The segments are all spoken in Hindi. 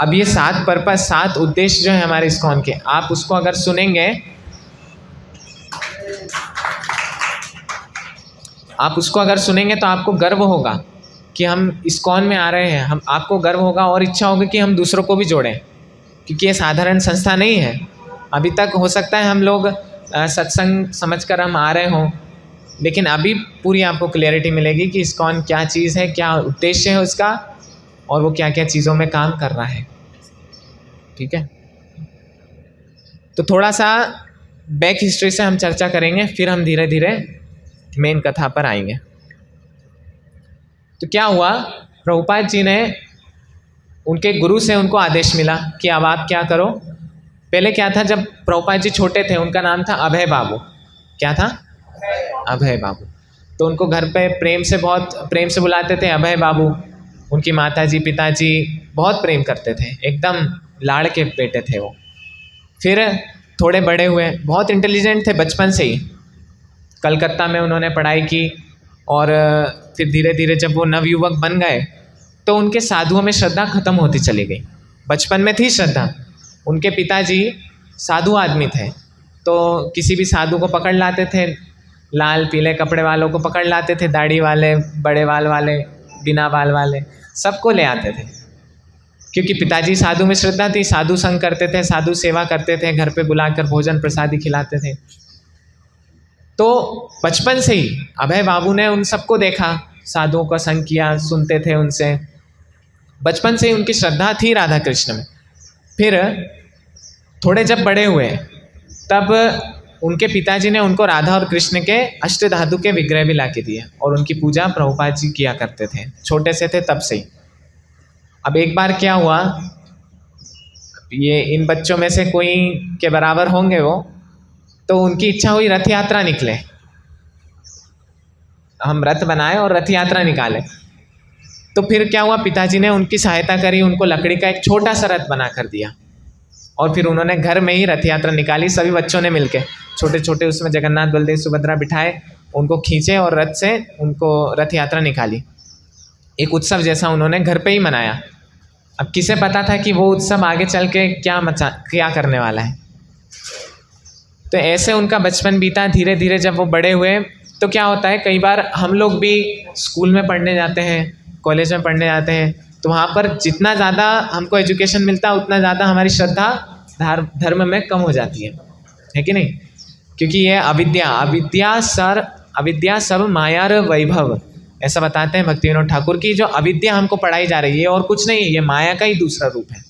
अब ये 7 पर्पस, 7 उद्देश्य जो है हमारे इस्कॉन के, आप उसको अगर सुनेंगे, आप उसको अगर सुनेंगे तो आपको गर्व होगा कि हम इस्कॉन में आ रहे हैं। हम, आपको गर्व होगा और इच्छा होगी कि हम दूसरों को भी जोड़ें, क्योंकि ये साधारण संस्था नहीं है। अभी तक हो सकता है हम लोग सत्संग समझकर हम आ रहे हों, लेकिन अभी पूरी आपको क्लैरिटी मिलेगी कि इस्कॉन क्या चीज़ है, क्या उद्देश्य है उसका, और वो क्या क्या चीज़ों में काम कर रहा है। ठीक है, तो थोड़ा सा बैक हिस्ट्री से हम चर्चा करेंगे, फिर हम धीरे धीरे मेन कथा पर आएंगे। तो क्या हुआ, प्रभुपाद जी ने, उनके गुरु से उनको आदेश मिला कि अब आप क्या करो। पहले क्या था, जब प्रभुपाद जी छोटे थे उनका नाम था अभय बाबू। क्या था? अभय बाबू। तो उनको घर पे बहुत प्रेम से बुलाते थे अभय बाबू। उनकी माताजी पिताजी बहुत प्रेम करते थे, एकदम लाड़ के बेटे थे वो। फिर थोड़े बड़े हुए, बहुत इंटेलिजेंट थे बचपन से ही। कलकत्ता में उन्होंने पढ़ाई की, और फिर धीरे धीरे जब वो नवयुवक बन गए तो उनके साधुओं में श्रद्धा खत्म होती चली गई। बचपन में थी श्रद्धा, उनके पिताजी साधु आदमी थे, तो किसी भी साधु को पकड़ लाते थे, लाल पीले कपड़े वालों को पकड़ लाते थे, दाढ़ी वाले, बड़े बाल वाले, बिना बाल वाले, सबको ले आते थे। क्योंकि पिताजी साधु में श्रद्धा थी, साधु संग करते थे, साधु सेवा करते थे, घर पे बुलाकर भोजन प्रसादी खिलाते थे। तो बचपन से ही अभय बाबू ने उन सबको देखा, साधुओं का संग किया, सुनते थे उनसे, बचपन से ही उनकी श्रद्धा थी राधा कृष्ण में। फिर थोड़े जब बड़े हुए तब उनके पिताजी ने उनको राधा और कृष्ण के अष्टधातु के विग्रह भी ला के दिए, और उनकी पूजा प्रभुपाद जी किया करते थे, छोटे से थे तब से ही। अब एक बार क्या हुआ, ये इन बच्चों में से कोई के बराबर होंगे वो, तो उनकी इच्छा हुई रथ यात्रा निकले, हम रथ बनाए और रथ यात्रा निकाले। तो फिर क्या हुआ, पिताजी ने उनकी सहायता करी, उनको लकड़ी का एक छोटा सा रथ बना कर दिया, और फिर उन्होंने घर में ही रथ यात्रा निकाली। सभी बच्चों ने मिलके, छोटे छोटे, उसमें जगन्नाथ बलदेव सुभद्रा बिठाए, उनको खींचे और रथ से उनको रथ यात्रा निकाली। एक उत्सव जैसा उन्होंने घर पे ही मनाया। अब किसे पता था कि वो उत्सव आगे चल के क्या करने वाला है। तो ऐसे उनका बचपन बीता। धीरे धीरे जब वो बड़े हुए तो क्या होता है, कई बार हम लोग भी स्कूल में पढ़ने जाते हैं, कॉलेज में पढ़ने जाते हैं, तो वहाँ पर जितना ज़्यादा हमको एजुकेशन मिलता है उतना ज़्यादा हमारी श्रद्धा धर्म में कम हो जाती है कि नहीं? क्योंकि ये अविद्या सब मायार वैभव, ऐसा बताते हैं भक्ति विनोद ठाकुर की। जो अविद्या हमको पढ़ाई जा रही है और कुछ नहीं, ये माया का ही दूसरा रूप है।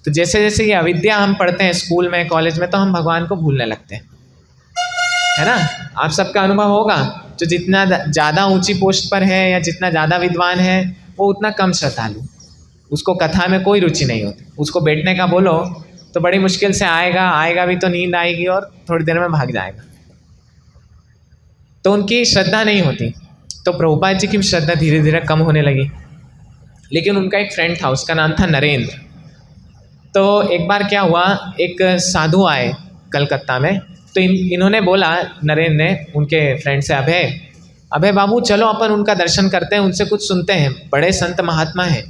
तो जैसे जैसे ये अविद्या हम पढ़ते हैं स्कूल में, कॉलेज में, तो हम भगवान को भूलने लगते हैं, है ना? आप सबका अनुभव होगा, जो जितना ज़्यादा ऊंची पोस्ट पर है या जितना ज़्यादा विद्वान है वो उतना कम श्रद्धालु, उसको कथा में कोई रुचि नहीं होती। उसको बैठने का बोलो तो बड़ी मुश्किल से आएगा भी तो नींद आएगी और थोड़ी देर में भाग जाएगा। तो उनकी श्रद्धा नहीं होती। तो प्रभुपाद जी की श्रद्धा धीरे धीरे कम होने लगी। लेकिन उनका एक फ्रेंड था, उसका नाम था नरेंद्र। तो एक बार क्या हुआ, एक साधु आए कलकत्ता में, तो इन्होंने बोला, नरेंद्र ने उनके फ्रेंड से, अभय बाबू चलो अपन उनका दर्शन करते हैं, उनसे कुछ सुनते हैं, बड़े संत महात्मा हैं।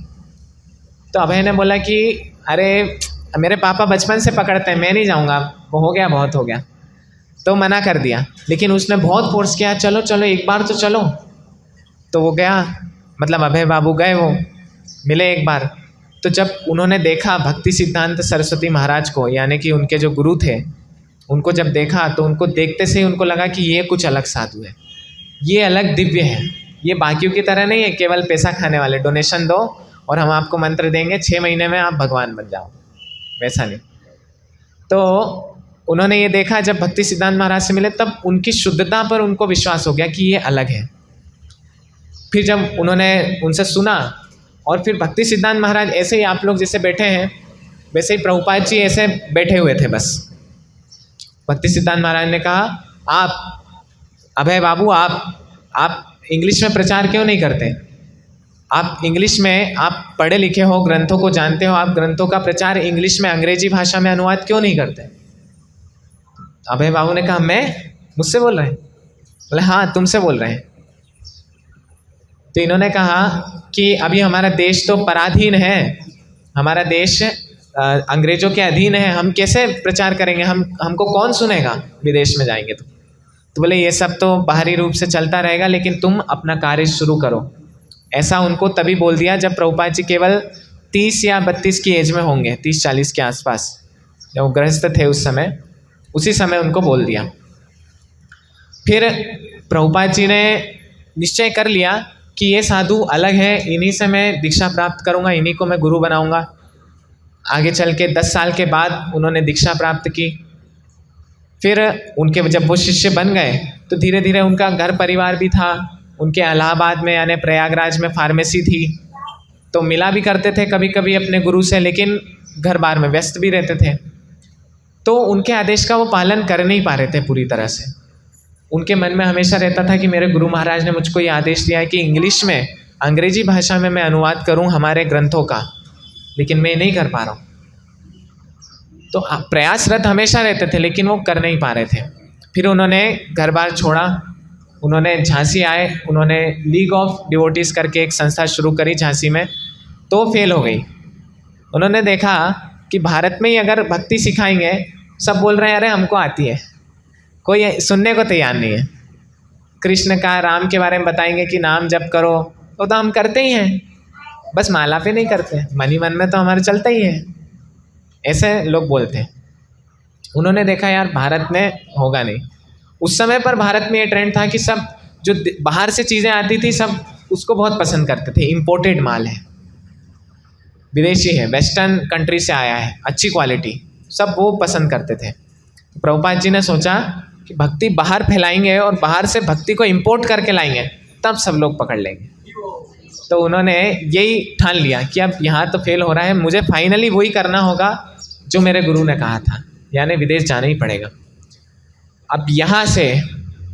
तो अभय ने बोला कि अरे मेरे पापा बचपन से पकड़ते हैं, मैं नहीं जाऊँगा, वो हो गया, बहुत हो गया। तो मना कर दिया। लेकिन उसने बहुत फोर्स किया, चलो चलो एक बार तो चलो। तो वो गया, मतलब अभय बाबू गए, वो मिले एक बार। तो जब उन्होंने देखा भक्ति सिद्धांत सरस्वती महाराज को, यानी कि उनके जो गुरु थे, उनको जब देखा तो उनको देखते से ही उनको लगा कि ये कुछ अलग साधु है, ये अलग दिव्य है, ये बाकियों की तरह नहीं है केवल पैसा खाने वाले, डोनेशन दो और हम आपको मंत्र देंगे 6 महीने में आप भगवान बन जाओ, वैसा नहीं। तो उन्होंने ये देखा, जब भक्ति सिद्धांत महाराज से मिले तब उनकी शुद्धता पर उनको विश्वास हो गया कि ये अलग है। फिर जब उन्होंने उनसे सुना, और फिर भक्ति सिद्धांत महाराज ऐसे ही आप लोग जैसे बैठे हैं वैसे ही प्रभुपाद जी ऐसे बैठे हुए थे बस। भक्ति सिद्धांत महाराज ने कहा, आप अभय बाबू आप इंग्लिश में प्रचार क्यों नहीं करते? आप इंग्लिश में, आप पढ़े लिखे हो, ग्रंथों को जानते हो, आप ग्रंथों का प्रचार इंग्लिश में, अंग्रेजी भाषा में अनुवाद क्यों नहीं करते? अभय बाबू ने कहा, मैं? मुझसे बोल रहे हैं? बोले हाँ, तुमसे बोल रहे हैं। तो इन्होंने कहा कि अभी हमारा देश तो पराधीन है, हमारा देश अंग्रेजों के अधीन है, हम कैसे प्रचार करेंगे, हमको कौन सुनेगा विदेश में जाएंगे तो बोले ये सब तो बाहरी रूप से चलता रहेगा, लेकिन तुम अपना कार्य शुरू करो। ऐसा उनको तभी बोल दिया जब प्रभुपाद जी केवल 30 या 32 की एज में होंगे, 30-40 के आसपास, जब वो गृहस्थ थे उस समय, उसी समय उनको बोल दिया। फिर प्रभुपाद जी ने निश्चय कर लिया कि ये साधु अलग है, इन्हीं से मैं दीक्षा प्राप्त करूँगा, इन्हीं को मैं गुरु बनाऊँगा। आगे चल के 10 साल के बाद उन्होंने दीक्षा प्राप्त की। फिर उनके जब वो शिष्य बन गए तो धीरे धीरे उनका घर परिवार भी था, उनके इलाहाबाद में यानी प्रयागराज में फार्मेसी थी, तो मिला भी करते थे कभी कभी अपने गुरु से, लेकिन घर बार में व्यस्त भी रहते थे। तो उनके आदेश का वो पालन कर नहीं पा रहे थे पूरी तरह से। उनके मन में हमेशा रहता था कि मेरे गुरु महाराज ने मुझको ये आदेश दिया है कि इंग्लिश में, अंग्रेजी भाषा में मैं अनुवाद करूं हमारे ग्रंथों का, लेकिन मैं नहीं कर पा रहा हूँ। तो प्रयासरत हमेशा रहते थे, लेकिन वो कर नहीं पा रहे थे। फिर उन्होंने घर बार छोड़ा, उन्होंने झांसी आए, उन्होंने लीग ऑफ डिवोटीज करके एक संस्था शुरू करी झांसी में, तो फेल हो गई। उन्होंने देखा कि भारत में ही अगर भक्ति सिखाएंगे, सब बोल रहे हैं अरे हमको आती है, कोई सुनने को तैयार नहीं है। कृष्ण का, राम के बारे में बताएंगे कि नाम जप करो, तो हम करते ही हैं, बस माला पे नहीं करते, मन ही मन में तो हमारे चलता ही है, ऐसे लोग बोलते हैं। उन्होंने देखा यार भारत में होगा नहीं। उस समय पर भारत में ये ट्रेंड था कि सब जो बाहर से चीज़ें आती थी सब उसको बहुत पसंद करते थे, इम्पोर्टेड माल है, विदेशी है, वेस्टर्न कंट्री से आया है, अच्छी क्वालिटी, सब वो पसंद करते थे। प्रभुपाद जी ने सोचा कि भक्ति बाहर फैलाएंगे और बाहर से भक्ति को इम्पोर्ट करके लाएंगे, तब सब लोग पकड़ लेंगे। तो उन्होंने यही ठान लिया कि अब यहाँ तो फेल हो रहा है, मुझे फाइनली वही करना होगा जो मेरे गुरु ने कहा था, यानी विदेश जाना ही पड़ेगा। अब यहाँ से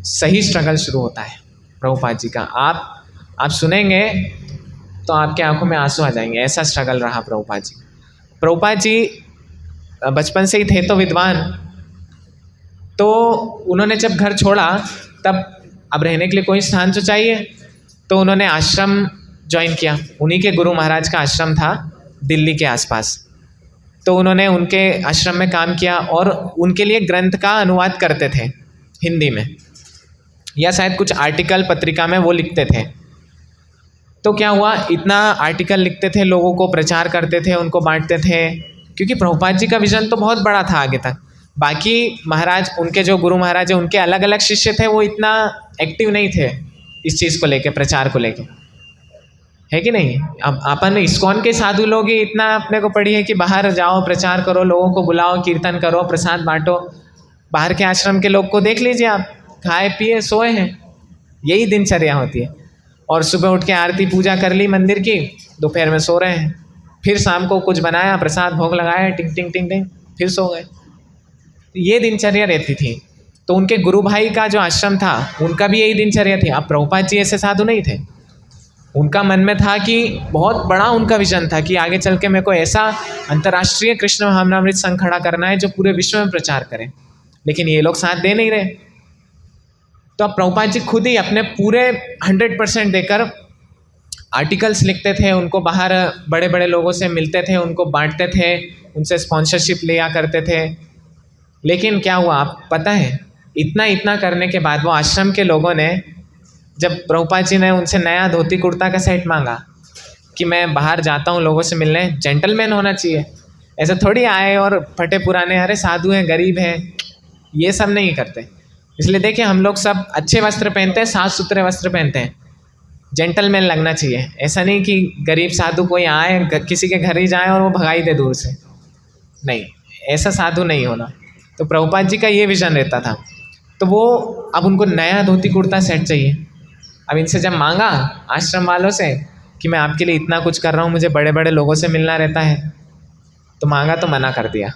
सही स्ट्रगल शुरू होता है प्रभुपाद जी का। आप सुनेंगे तो आपके आंखों में आंसू आ जाएंगे, ऐसा स्ट्रगल रहा प्रभुपाद जी। प्रभुपाद जी बचपन से ही थे तो विद्वान, तो उन्होंने जब घर छोड़ा तब अब रहने के लिए कोई स्थान तो चाहिए, तो उन्होंने आश्रम ज्वाइन किया। उन्हीं के गुरु महाराज का आश्रम था दिल्ली के आसपास, तो उन्होंने उनके आश्रम में काम किया और उनके लिए ग्रंथ का अनुवाद करते थे हिंदी में, या शायद कुछ आर्टिकल पत्रिका में वो लिखते थे। तो क्या हुआ, इतना आर्टिकल लिखते थे, लोगों को प्रचार करते थे, उनको बांटते थे, क्योंकि प्रभुपाद जी का विजन तो बहुत बड़ा था आगे तक। बाकी महाराज, उनके जो गुरु महाराज हैं, उनके अलग अलग शिष्य थे, वो इतना एक्टिव नहीं थे इस चीज़ को लेके, प्रचार को लेके, है कि नहीं। अब अपन इस्कॉन के साधु लोग ही इतना अपने को पड़ी है कि बाहर जाओ, प्रचार करो, लोगों को बुलाओ, कीर्तन करो, प्रसाद बांटो। बाहर के आश्रम के लोग को देख लीजिए आप, खाए पिए सोए हैं, यही दिनचर्या होती है। और सुबह उठ के आरती पूजा कर ली मंदिर की, दोपहर में सो रहे हैं, फिर शाम को कुछ बनाया, प्रसाद भोग लगाया, टिंग टिंग टिंग टिंग, फिर सो गए। ये दिनचर्या रहती थी। तो उनके गुरु भाई का जो आश्रम था, उनका भी यही दिनचर्या थी। अब प्रभुपाद जी ऐसे साधु नहीं थे, उनका मन में था कि बहुत बड़ा उनका विजन था कि आगे चल के मेरे को ऐसा अंतर्राष्ट्रीय कृष्ण भावनामृत संघ खड़ा करना है जो पूरे विश्व में प्रचार करे, लेकिन ये लोग साथ दे नहीं रहे। तो अब प्रभुपाद जी खुद ही अपने पूरे 100% देकर आर्टिकल्स लिखते थे, उनको बाहर बड़े बड़े लोगों से मिलते थे, उनको बांटते थे, उनसे स्पॉन्सरशिप लिया करते थे। लेकिन क्या हुआ आप पता है, इतना करने के बाद वो आश्रम के लोगों ने, जब प्रभुपाद जी ने उनसे नया धोती कुर्ता का सेट मांगा कि मैं बाहर जाता हूँ लोगों से मिलने, जेंटलमैन होना चाहिए, ऐसे थोड़ी आए और फटे पुराने, अरे साधु हैं, गरीब हैं, ये सब नहीं करते। इसलिए देखिए हम लोग सब अच्छे वस्त्र पहनते हैं, साफ सुथरे वस्त्र पहनते हैं, जेंटलमैन लगना चाहिए। ऐसा नहीं कि गरीब साधु कोई आए, किसी के घर ही जाए और वो भगाई दे दूर से, नहीं, ऐसा साधु नहीं होना। तो प्रभुपाद जी का ये विजन रहता था। तो वो अब उनको नया धोती कुर्ता सेट चाहिए। अब इनसे जब मांगा आश्रम वालों से कि मैं आपके लिए इतना कुछ कर रहा हूँ, मुझे बड़े बड़े लोगों से मिलना रहता है, तो मांगा तो मना कर दिया।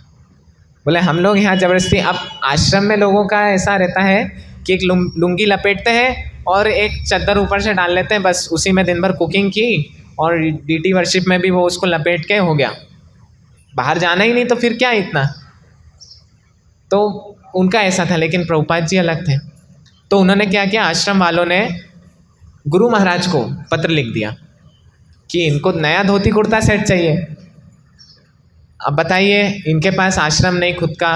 बोले हम लोग यहाँ ज़बरदस्ती, अब आश्रम में लोगों का ऐसा रहता है कि एक लुंगी लपेटते हैं और एक चद्दर ऊपर से डाल लेते हैं, बस उसी में दिन भर कुकिंग की, और डीटी वर्शिप में भी वो उसको लपेट के हो गया, बाहर जाना ही नहीं, तो फिर क्या इतना। तो उनका ऐसा था, लेकिन प्रभुपाद जी अलग थे। तो उन्होंने क्या किया, आश्रम वालों ने गुरु महाराज को पत्र लिख दिया कि इनको नया धोती कुर्ता सेट चाहिए। अब बताइए, इनके पास आश्रम नहीं खुद का,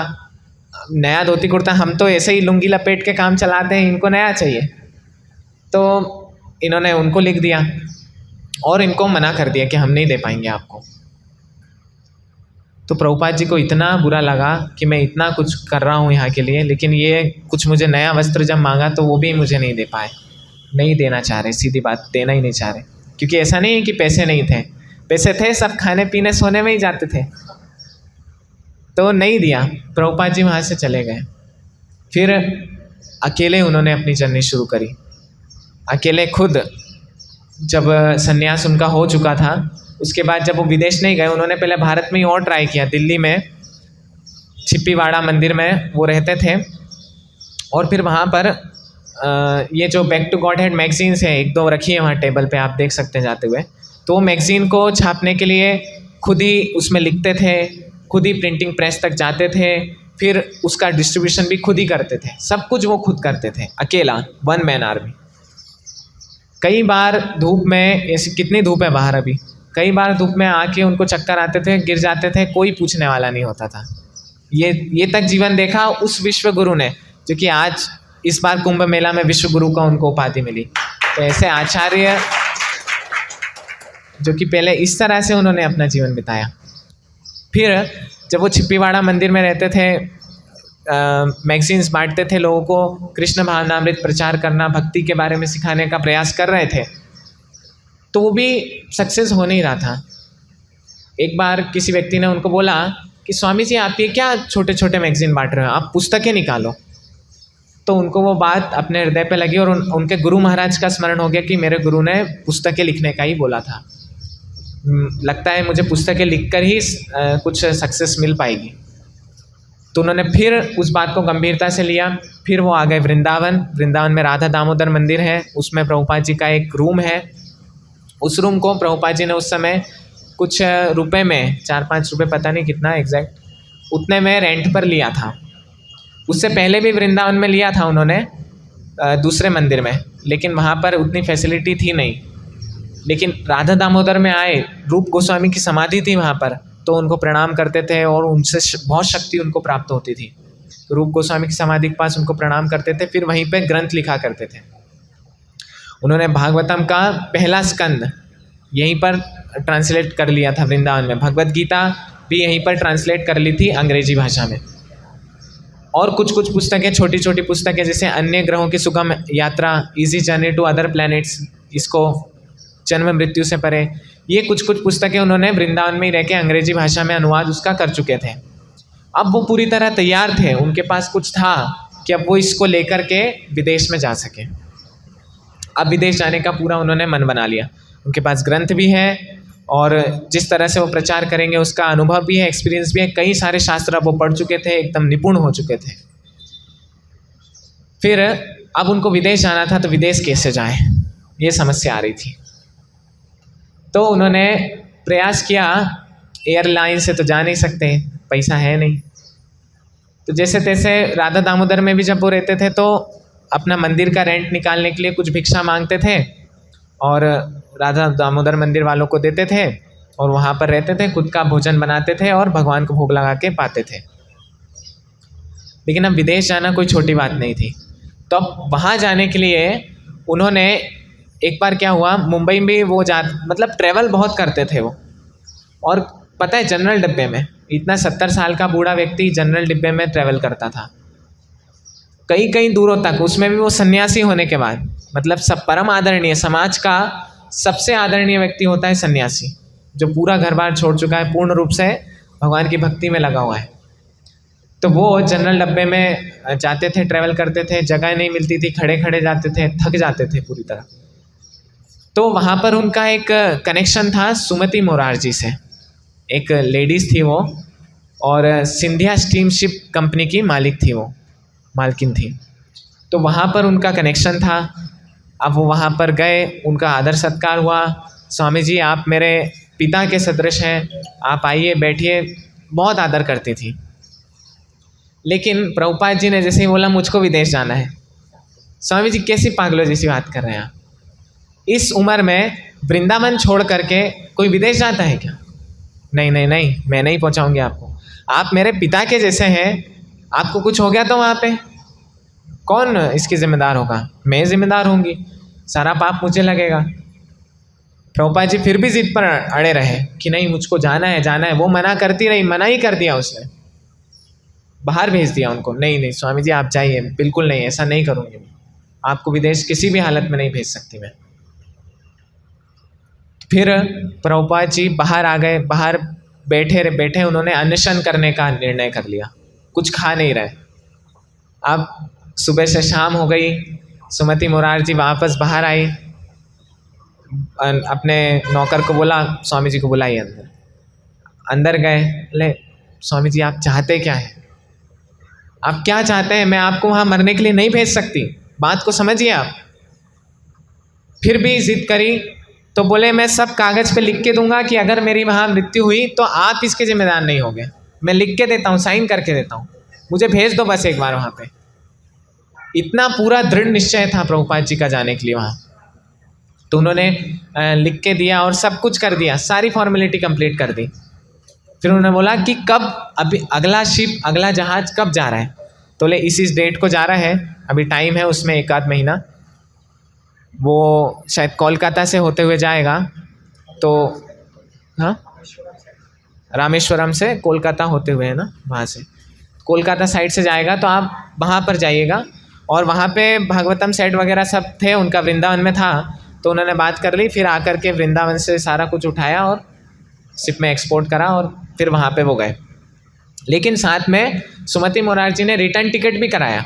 नया धोती कुर्ता, हम तो ऐसे ही लुंगी लपेट के काम चलाते हैं, इनको नया चाहिए। तो इन्होंने उनको लिख दिया और इनको मना कर दिया कि हम नहीं दे पाएंगे आपको। तो प्रभुपाद जी को इतना बुरा लगा कि मैं इतना कुछ कर रहा हूँ यहाँ के लिए, लेकिन ये कुछ मुझे नया वस्त्र जब मांगा तो वो भी मुझे नहीं दे पाए, नहीं देना चाह रहे, सीधी बात, देना ही नहीं चाह रहे। क्योंकि ऐसा नहीं है कि पैसे नहीं थे, पैसे थे, सब खाने पीने सोने में ही जाते थे। तो नहीं दिया, प्रभुपाद जी वहाँ से चले गए। फिर अकेले उन्होंने अपनी जर्नी शुरू करी, अकेले खुद। जब संन्यास उनका हो चुका था, उसके बाद जब वो विदेश नहीं गए, उन्होंने पहले भारत में ही और ट्राई किया। दिल्ली में छिप्पीवाड़ा मंदिर में वो रहते थे, और फिर वहाँ पर ये जो back to Godhead magazines हैं, एक दो रखी है वहाँ टेबल पे, आप देख सकते हैं जाते हुए। तो वो मैगजीन को छापने के लिए खुद ही उसमें लिखते थे, खुद ही प्रिंटिंग प्रेस तक जाते थे, फिर उसका डिस्ट्रीब्यूशन भी खुद ही करते थे, सब कुछ वो खुद करते थे अकेला, वन मैन आर्मी। कई बार धूप में, ऐसी कितनी धूप है बाहर अभी, कई बार धूप में आके उनको चक्कर आते थे, गिर जाते थे, कोई पूछने वाला नहीं होता था। ये तक जीवन देखा उस विश्व गुरु ने, जो कि आज इस बार कुंभ मेला में विश्व गुरु का उनको उपाधि मिली। तो ऐसे आचार्य जो कि पहले इस तरह से उन्होंने अपना जीवन बिताया। फिर जब वो छिप्पीवाड़ा मंदिर में रहते थे, मैगजीन्स बांटते थे लोगों को, कृष्ण भावनामृत प्रचार करना, भक्ति के बारे में सिखाने का प्रयास कर रहे थे, तो वो भी सक्सेस हो नहीं रहा था। एक बार किसी व्यक्ति ने उनको बोला कि स्वामी जी आप ये क्या छोटे छोटे मैगजीन बांट रहे हो, आप पुस्तकें निकालो। तो उनको वो बात अपने हृदय पे लगी और उनके गुरु महाराज का स्मरण हो गया कि मेरे गुरु ने पुस्तकें लिखने का ही बोला था, लगता है मुझे पुस्तकें लिखकर ही कुछ सक्सेस मिल पाएगी। तो उन्होंने फिर उस बात को गंभीरता से लिया। फिर वो आ गए वृंदावन में राधा दामोदर मंदिर है, उसमें प्रभुपाद जी का एक रूम है। उस रूम को प्रभुपाद जी ने उस समय कुछ रुपए में, 4-5 रुपये, पता नहीं कितना एग्जैक्ट, उतने में रेंट पर लिया था। उससे पहले भी वृंदावन में लिया था उन्होंने दूसरे मंदिर में, लेकिन वहाँ पर उतनी फैसिलिटी थी नहीं। लेकिन राधा दामोदर में आए, रूप गोस्वामी की समाधि थी वहाँ पर, तो उनको प्रणाम करते थे और उनसे बहुत शक्ति उनको प्राप्त होती थी। रूप गोस्वामी की समाधि के पास उनको प्रणाम करते थे, फिर वहीं पे ग्रंथ लिखा करते थे। उन्होंने भागवतम का पहला स्कंद यहीं पर ट्रांसलेट कर लिया था वृंदावन में, भगवत गीता भी यहीं पर ट्रांसलेट कर ली थी अंग्रेजी भाषा में। और कुछ कुछ पुस्तकें, छोटी छोटी पुस्तकें, जैसे अन्य ग्रहों की सुगम यात्रा, easy journey to other planets, इसको जन्म मृत्यु से परे, ये कुछ कुछ पुस्तकें उन्होंने वृंदावन में ही रह के अंग्रेजी भाषा में अनुवाद उसका कर चुके थे। अब वो पूरी तरह तैयार थे, उनके पास कुछ था कि अब वो इसको लेकर के विदेश में जा सके। अब विदेश जाने का पूरा उन्होंने मन बना लिया। उनके पास ग्रंथ भी है और जिस तरह से वो प्रचार करेंगे उसका अनुभव भी है, एक्सपीरियंस भी है। कई सारे शास्त्र अब वो पढ़ चुके थे, एकदम निपुण हो चुके थे। फिर अब उनको विदेश जाना था, तो विदेश कैसे जाएं, ये समस्या आ रही थी। तो उन्होंने प्रयास किया, एयरलाइन से तो जा नहीं सकते, पैसा है नहीं। तो जैसे तैसे राधा दामोदर में भी जब वो रहते थे, तो अपना मंदिर का रेंट निकालने के लिए कुछ भिक्षा मांगते थे और राधा दामोदर मंदिर वालों को देते थे, और वहाँ पर रहते थे, खुद का भोजन बनाते थे और भगवान को भोग लगा के पाते थे। लेकिन अब विदेश जाना कोई छोटी बात नहीं थी। तो अब वहाँ जाने के लिए उन्होंने, एक बार क्या हुआ, मुंबई में वो मतलब ट्रैवल बहुत करते थे वो, और पता है जनरल डिब्बे में, इतना 70 साल का बूढ़ा व्यक्ति जनरल डिब्बे में ट्रैवल करता था कई कई दूरों तक, उसमें भी वो सन्यासी होने के बाद। मतलब सब परम आदरणीय, समाज का सबसे आदरणीय व्यक्ति होता है सन्यासी, जो पूरा घर बार छोड़ चुका है, पूर्ण रूप से भगवान की भक्ति में लगा हुआ है। तो वो जनरल डब्बे में जाते थे, ट्रैवल करते थे, जगह नहीं मिलती थी, खड़े खड़े जाते थे, थक जाते थे पूरी तरह। तो वहाँ पर उनका एक कनेक्शन था सुमति मोरारजी से, एक लेडीज़ थी वो, और सिंधिया स्टीमशिप कंपनी की मालकिन थी। तो वहाँ पर उनका कनेक्शन था। अब वो वहाँ पर गए, उनका आदर सत्कार हुआ। स्वामी जी आप मेरे पिता के सदृश हैं, आप आइए बैठिए, बहुत आदर करती थी। लेकिन प्रभुपाद जी ने जैसे ही बोला मुझको विदेश जाना है, स्वामी जी कैसी पागलों जैसी बात कर रहे हैं आप, इस उम्र में वृंदावन छोड़ करके कोई विदेश जाता है क्या? नहीं नहीं नहीं, मैं नहीं पहुंचाऊंगी आपको, आप मेरे पिता के जैसे हैं, आपको कुछ हो गया तो वहाँ पे कौन इसकी जिम्मेदार होगा? मैं जिम्मेदार होंगी, सारा पाप मुझे लगेगा। प्रभुपाद जी फिर भी जिद पर अड़े रहे कि नहीं मुझको जाना है जाना है। वो मना करती रही, मना ही कर दिया उसने, बाहर भेज दिया उनको। नहीं नहीं स्वामी जी आप जाइए, बिल्कुल नहीं, ऐसा नहीं करूँगी मैं, आपको विदेश किसी भी हालत में नहीं भेज सकती मैं। फिर प्रभुपाद जी बाहर आ गए, बाहर बैठे बैठे उन्होंने अनशन करने का निर्णय कर लिया, कुछ खा नहीं रहे। अब सुबह से शाम हो गई, सुमति मुरारजी वापस बाहर आई, अपने नौकर को बोला स्वामी जी को बुलाइए अंदर। अंदर गए, ले स्वामी जी आप चाहते क्या है, आप क्या चाहते हैं? मैं आपको वहाँ मरने के लिए नहीं भेज सकती, बात को समझिए आप। फिर भी जिद करी तो बोले मैं सब कागज़ पे लिख के दूंगा कि अगर मेरी वहाँ मृत्यु हुई तो आप इसके जिम्मेदार नहीं होंगे, मैं लिख के देता हूँ, साइन करके देता हूँ, मुझे भेज दो बस एक बार वहाँ पे। इतना पूरा दृढ़ निश्चय था प्रभुपाद जी का जाने के लिए वहाँ। तो उन्होंने लिख के दिया और सब कुछ कर दिया, सारी फॉर्मेलिटी कंप्लीट कर दी। फिर उन्होंने बोला कि कब, अभी अगला शिप, अगला जहाज़ कब जा रहा है? तो बोले इस डेट को जा रहा है, अभी टाइम है उसमें 1 आध महीना, वो शायद कोलकाता से होते हुए जाएगा। तो हाँ, रामेश्वरम से कोलकाता होते हुए है ना, वहाँ से कोलकाता साइड से जाएगा, तो आप वहाँ पर जाइएगा। और वहाँ पे भागवतम सेट वगैरह सब थे, उनका वृंदावन में था, तो उन्होंने बात कर ली। फिर आकर के वृंदावन से सारा कुछ उठाया और शिप में एक्सपोर्ट करा और फिर वहाँ पे वो गए। लेकिन साथ में सुमति मुरारजी ने रिटर्न टिकट भी कराया।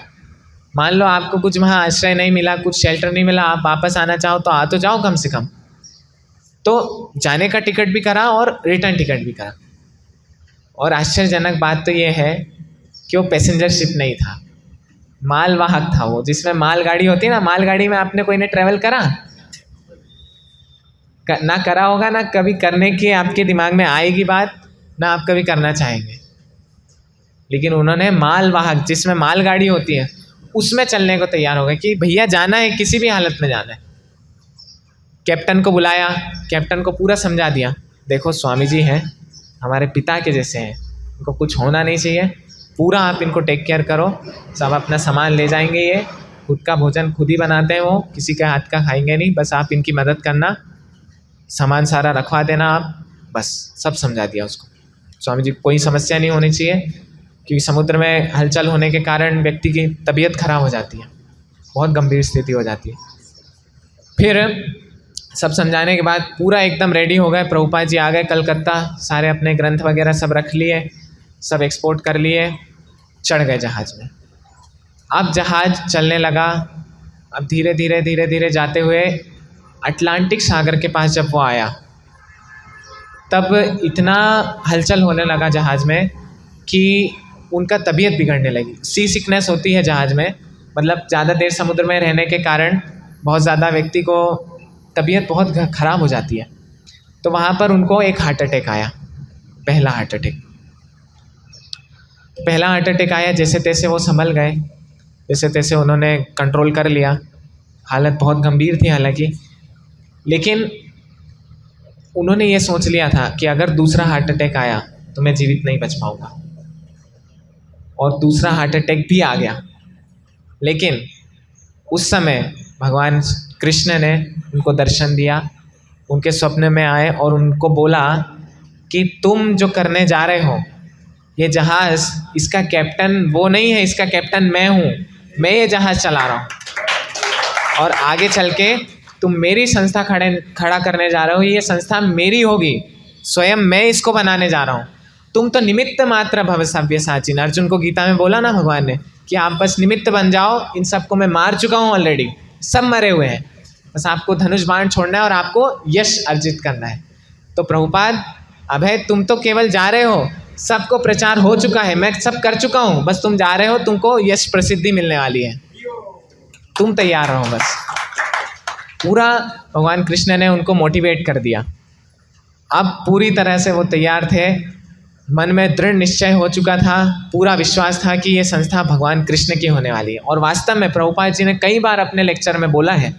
मान लो आपको कुछ वहाँ आश्रय नहीं मिला, कुछ शेल्टर नहीं मिला, आप वापस आना चाहो तो आ तो जाओ कम से कम। तो जाने का टिकट भी करा और रिटर्न टिकट भी करा। और आश्चर्यजनक बात तो ये है कि वो पैसेंजर शिप नहीं था, मालवाहक था वो, जिसमें मालगाड़ी होती है ना, मालगाड़ी में आपने कोई ने ट्रैवल करा ना, करा होगा ना, कभी करने की आपके दिमाग में आएगी बात ना, आप कभी करना चाहेंगे। लेकिन उन्होंने मालवाहक, जिसमें मालगाड़ी होती है, उसमें चलने को तैयार हो गए कि भैया जाना है, किसी भी हालत में जाना है। कैप्टन को बुलाया, कैप्टन को पूरा समझा दिया, देखो स्वामी जी हैं हमारे पिता के जैसे हैं, इनको कुछ होना नहीं चाहिए, पूरा आप इनको टेक केयर करो, सब अपना सामान ले जाएंगे, ये खुद का भोजन खुद ही बनाते हैं, वो किसी के हाथ का खाएंगे नहीं, बस आप इनकी मदद करना, सामान सारा रखवा देना आप, बस सब समझा दिया उसको। स्वामी जी कोई समस्या नहीं होनी चाहिए, क्योंकि समुद्र में हलचल होने के कारण व्यक्ति की तबीयत खराब हो जाती है, बहुत गंभीर स्थिति हो जाती है। फिर सब समझाने के बाद पूरा एकदम रेडी हो गए, प्रभुपाद जी आ गए कलकत्ता, सारे अपने ग्रंथ वगैरह सब रख लिए, सब एक्सपोर्ट कर लिए, चढ़ गए जहाज़ में। अब जहाज़ चलने लगा, अब धीरे धीरे धीरे धीरे जाते हुए अटलांटिक सागर के पास जब वो आया, तब इतना हलचल होने लगा जहाज़ में कि उनका तबीयत बिगड़ने लगी। सी सिकनेस होती है जहाज़ में, मतलब ज़्यादा देर समुद्र में रहने के कारण बहुत ज़्यादा व्यक्ति को तबीयत बहुत ख़राब हो जाती है। तो वहाँ पर उनको एक हार्ट अटैक आया, पहला हार्ट अटैक आया। जैसे तैसे वो संभल गए, जैसे तैसे उन्होंने कंट्रोल कर लिया, हालत बहुत गंभीर थी हालांकि, लेकिन उन्होंने ये सोच लिया था कि अगर दूसरा हार्ट अटैक आया तो मैं जीवित नहीं बच पाऊँगा। और दूसरा हार्ट अटैक भी आ गया, लेकिन उस समय भगवान कृष्ण ने उनको दर्शन दिया, उनके स्वप्न में आए और उनको बोला कि तुम जो करने जा रहे हो, ये जहाज़, इसका कैप्टन वो नहीं है, इसका कैप्टन मैं हूँ, मैं ये जहाज़ चला रहा हूँ और आगे चल के तुम मेरी संस्था खड़ा करने जा रहे हो, ये संस्था मेरी होगी, स्वयं मैं इसको बनाने जा रहा हूँ, तुम तो निमित्त मात्र भव सव्यसाचिन। अर्जुन को गीता में बोला ना भगवान ने कि आप बस निमित्त बन जाओ, इन सबको मैं मार चुका हूँ ऑलरेडी, सब मरे हुए हैं, बस आपको धनुष बाण छोड़ना है और आपको यश अर्जित करना है। तो प्रभुपाद अभय तुम तो केवल जा रहे हो, सबको प्रचार हो चुका है, मैं सब कर चुका हूँ, बस तुम जा रहे हो, तुमको यश प्रसिद्धि मिलने वाली है, तुम तैयार रहो बस। पूरा भगवान कृष्ण ने उनको मोटिवेट कर दिया। अब पूरी तरह से वो तैयार थे, मन में दृढ़ निश्चय हो चुका था, पूरा विश्वास था कि ये संस्था भगवान कृष्ण की होने वाली है। और वास्तव में प्रभुपाद जी ने कई बार अपने लेक्चर में बोला है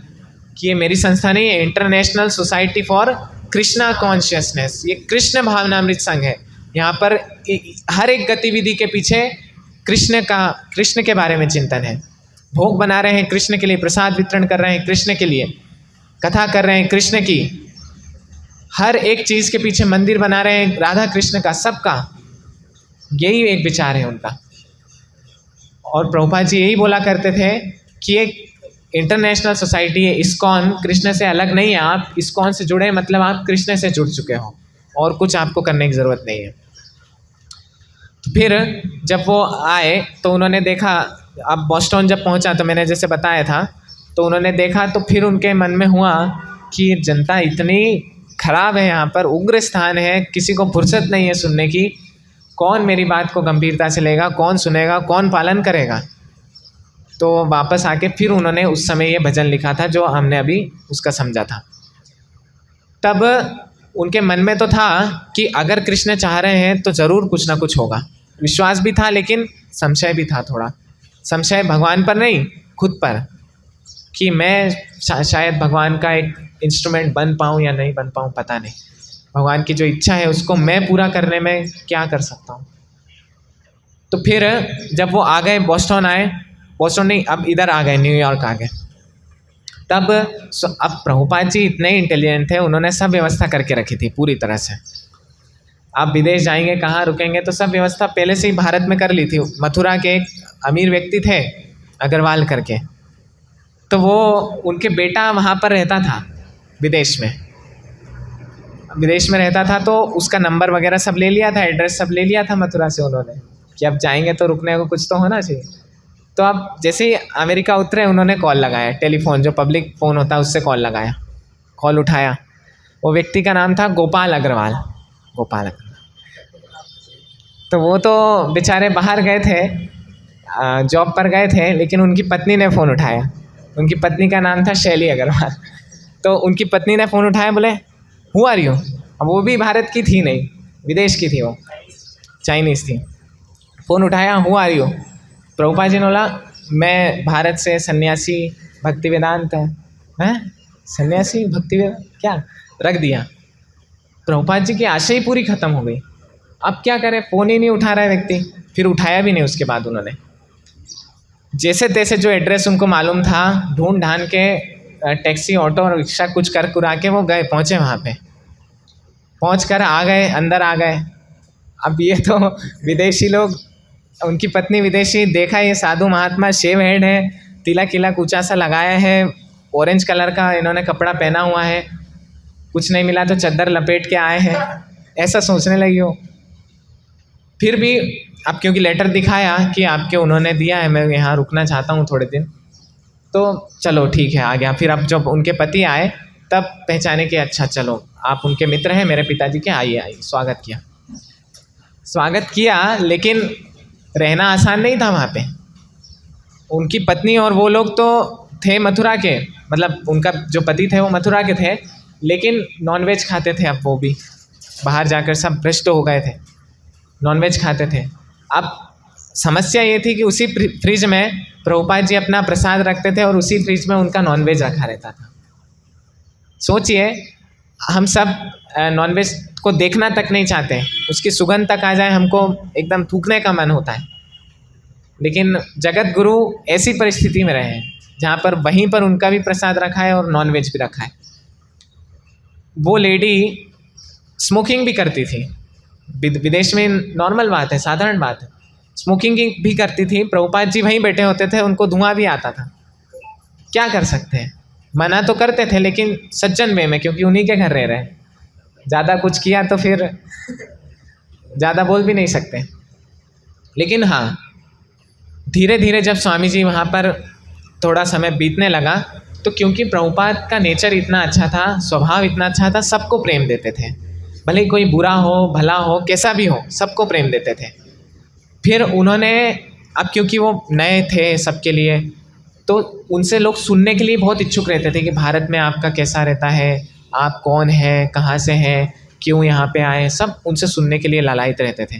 कि ये मेरी संस्था नहीं है, international society for Krishna consciousness, ये कृष्ण भावनामृत संघ है। यहाँ पर हर एक गतिविधि के पीछे कृष्ण के बारे में चिंतन है। भोग बना रहे हैं कृष्ण के लिए, प्रसाद वितरण कर रहे हैं कृष्ण के लिए, कथा कर रहे हैं कृष्ण की, हर एक चीज़ के पीछे मंदिर बना रहे हैं राधा कृष्ण का, सबका यही एक विचार है उनका। और प्रभुपाद जी यही बोला करते थे कि एक इंटरनेशनल सोसाइटी है इस्कॉन, कृष्ण से अलग नहीं है। आप इस्कॉन से जुड़े मतलब आप कृष्ण से जुड़ चुके हो, और कुछ आपको करने की ज़रूरत नहीं है। तो फिर जब वो आए तो उन्होंने देखा, अब बॉस्टन जब पहुंचा तो मैंने जैसे बताया था, तो उन्होंने देखा तो फिर उनके मन में हुआ कि जनता इतनी खराब है, यहाँ पर उग्र स्थान है, किसी को फुर्सत नहीं है सुनने की, कौन मेरी बात को गंभीरता से लेगा, कौन सुनेगा, कौन पालन करेगा। तो वापस आके फिर उन्होंने उस समय ये भजन लिखा था जो हमने अभी उसका समझा था। तब उनके मन में तो था कि अगर कृष्ण चाह रहे हैं तो ज़रूर कुछ ना कुछ होगा। विश्वास भी था लेकिन संशय भी था, थोड़ा संशय भगवान पर नहीं, खुद पर, कि मैं शायद भगवान का एक इंस्ट्रूमेंट बन पाऊँ या नहीं बन पाऊँ, पता नहीं। भगवान की जो इच्छा है उसको मैं पूरा करने में क्या कर सकता हूँ। तो फिर जब वो आ गए, बॉस्टन आए, बॉस्टन नहीं, अब इधर आ गए, न्यूयॉर्क आ गए। तब अब प्रभुपाद जी इतने इंटेलिजेंट थे, उन्होंने सब व्यवस्था करके रखी थी पूरी तरह से। आप विदेश जाएंगे, कहाँ रुकेंगे, तो सब व्यवस्था पहले से ही भारत में कर ली थी। मथुरा के एक अमीर व्यक्ति थे अग्रवाल करके, तो वो उनके बेटा वहाँ पर रहता था विदेश में रहता था, तो उसका नंबर वगैरह सब ले लिया था, एड्रेस सब ले लिया था मथुरा से उन्होंने, कि अब जाएंगे तो रुकने को कुछ तो होना चाहिए। तो अब जैसे ही अमेरिका उतरे, उन्होंने कॉल लगाया, टेलीफोन जो पब्लिक फ़ोन होता है उससे कॉल लगाया, कॉल उठाया। वो व्यक्ति का नाम था गोपाल अग्रवाल। तो वो तो बेचारे बाहर गए थे, जॉब पर गए थे, लेकिन उनकी पत्नी ने फ़ोन उठाया। उनकी पत्नी का नाम था शैली अग्रवाल। तो उनकी पत्नी ने फ़ोन उठाया, बोले हु आर यू। अब वो भी भारत की थी नहीं, विदेश की थी, वो चाइनीज़ थी। फ़ोन उठाया, who are you. Prabhupada ji ने बोला मैं भारत से सन्यासी भक्ति वेदांत हैं। सन्यासी भक्ति वेदांत क्या, रख दिया। प्रभुपाद जी की आशा ही पूरी ख़त्म हो गई। अब क्या करें, फ़ोन ही नहीं उठा रहा है व्यक्ति। फिर उठाया भी नहीं। उसके बाद उन्होंने जैसे तैसे जो एड्रेस उनको मालूम था, ढूंढ ढांड के टैक्सी, ऑटो और रिक्शा कुछ कर कुरा के वो गए, पहुँचे वहाँ पे। पहुँच कर आ गए, अंदर आ गए। अब ये तो विदेशी लोग, उनकी पत्नी विदेशी, देखा ये साधु महात्मा शेव हेड है, तिलक किलक ऊंचा सा लगाया है, ऑरेंज कलर का इन्होंने कपड़ा पहना हुआ है, कुछ नहीं मिला तो चादर लपेट के आए हैं, ऐसा सोचने लगी हो। फिर भी अब क्योंकि लेटर दिखाया कि आपके उन्होंने दिया है, मैं यहाँ रुकना चाहता हूँ थोड़े दिन, तो चलो ठीक है, आ गया। फिर अब जब उनके पति आए तब पहचाने कि अच्छा चलो आप उनके मित्र हैं मेरे पिताजी के, आइए। स्वागत किया, लेकिन रहना आसान नहीं था वहाँ पे। उनकी पत्नी और वो लोग तो थे मथुरा के, मतलब उनका जो पति थे वो मथुरा के थे, लेकिन नॉनवेज खाते थे। अब वो भी बाहर जाकर सब भ्रष्ट हो गए थे, नॉनवेज खाते थे। अब समस्या ये थी कि उसी फ्रिज में प्रभुपाद जी अपना प्रसाद रखते थे और उसी फ्रिज में उनका नॉनवेज रखा रहता था। सोचिए, हम सब नॉनवेज को देखना तक नहीं चाहते, उसकी सुगंध तक आ जाए हमको एकदम थूकने का मन होता है। लेकिन जगत गुरु ऐसी परिस्थिति में रहे हैं जहाँ पर वहीं पर उनका भी प्रसाद रखा है और नॉनवेज भी रखा है। वो लेडी स्मोकिंग भी करती थी, विदेश में नॉर्मल बात है, साधारण बात है, स्मोकिंग भी करती थी। प्रभुपाद जी वहीं बैठे होते थे, उनको धुआं भी आता था। क्या कर सकते हैं, मना तो करते थे लेकिन सज्जन वे में, क्योंकि उन्हीं के घर रह रहे। ज़्यादा कुछ किया तो फिर ज़्यादा बोल भी नहीं सकते। लेकिन हाँ, धीरे धीरे जब स्वामी जी वहाँ पर थोड़ा समय बीतने लगा, तो क्योंकि प्रभुपाद का नेचर इतना अच्छा था, स्वभाव इतना अच्छा था, सबको प्रेम देते थे, भले ही कोई बुरा हो भला हो कैसा भी हो, सबको प्रेम देते थे। फिर उन्होंने, अब क्योंकि वो नए थे सबके लिए, तो उनसे लोग सुनने के लिए बहुत इच्छुक रहते थे कि भारत में आपका कैसा रहता है, आप कौन है, कहाँ से हैं, क्यों यहाँ पे आए, सब उनसे सुनने के लिए लालायित रहते थे।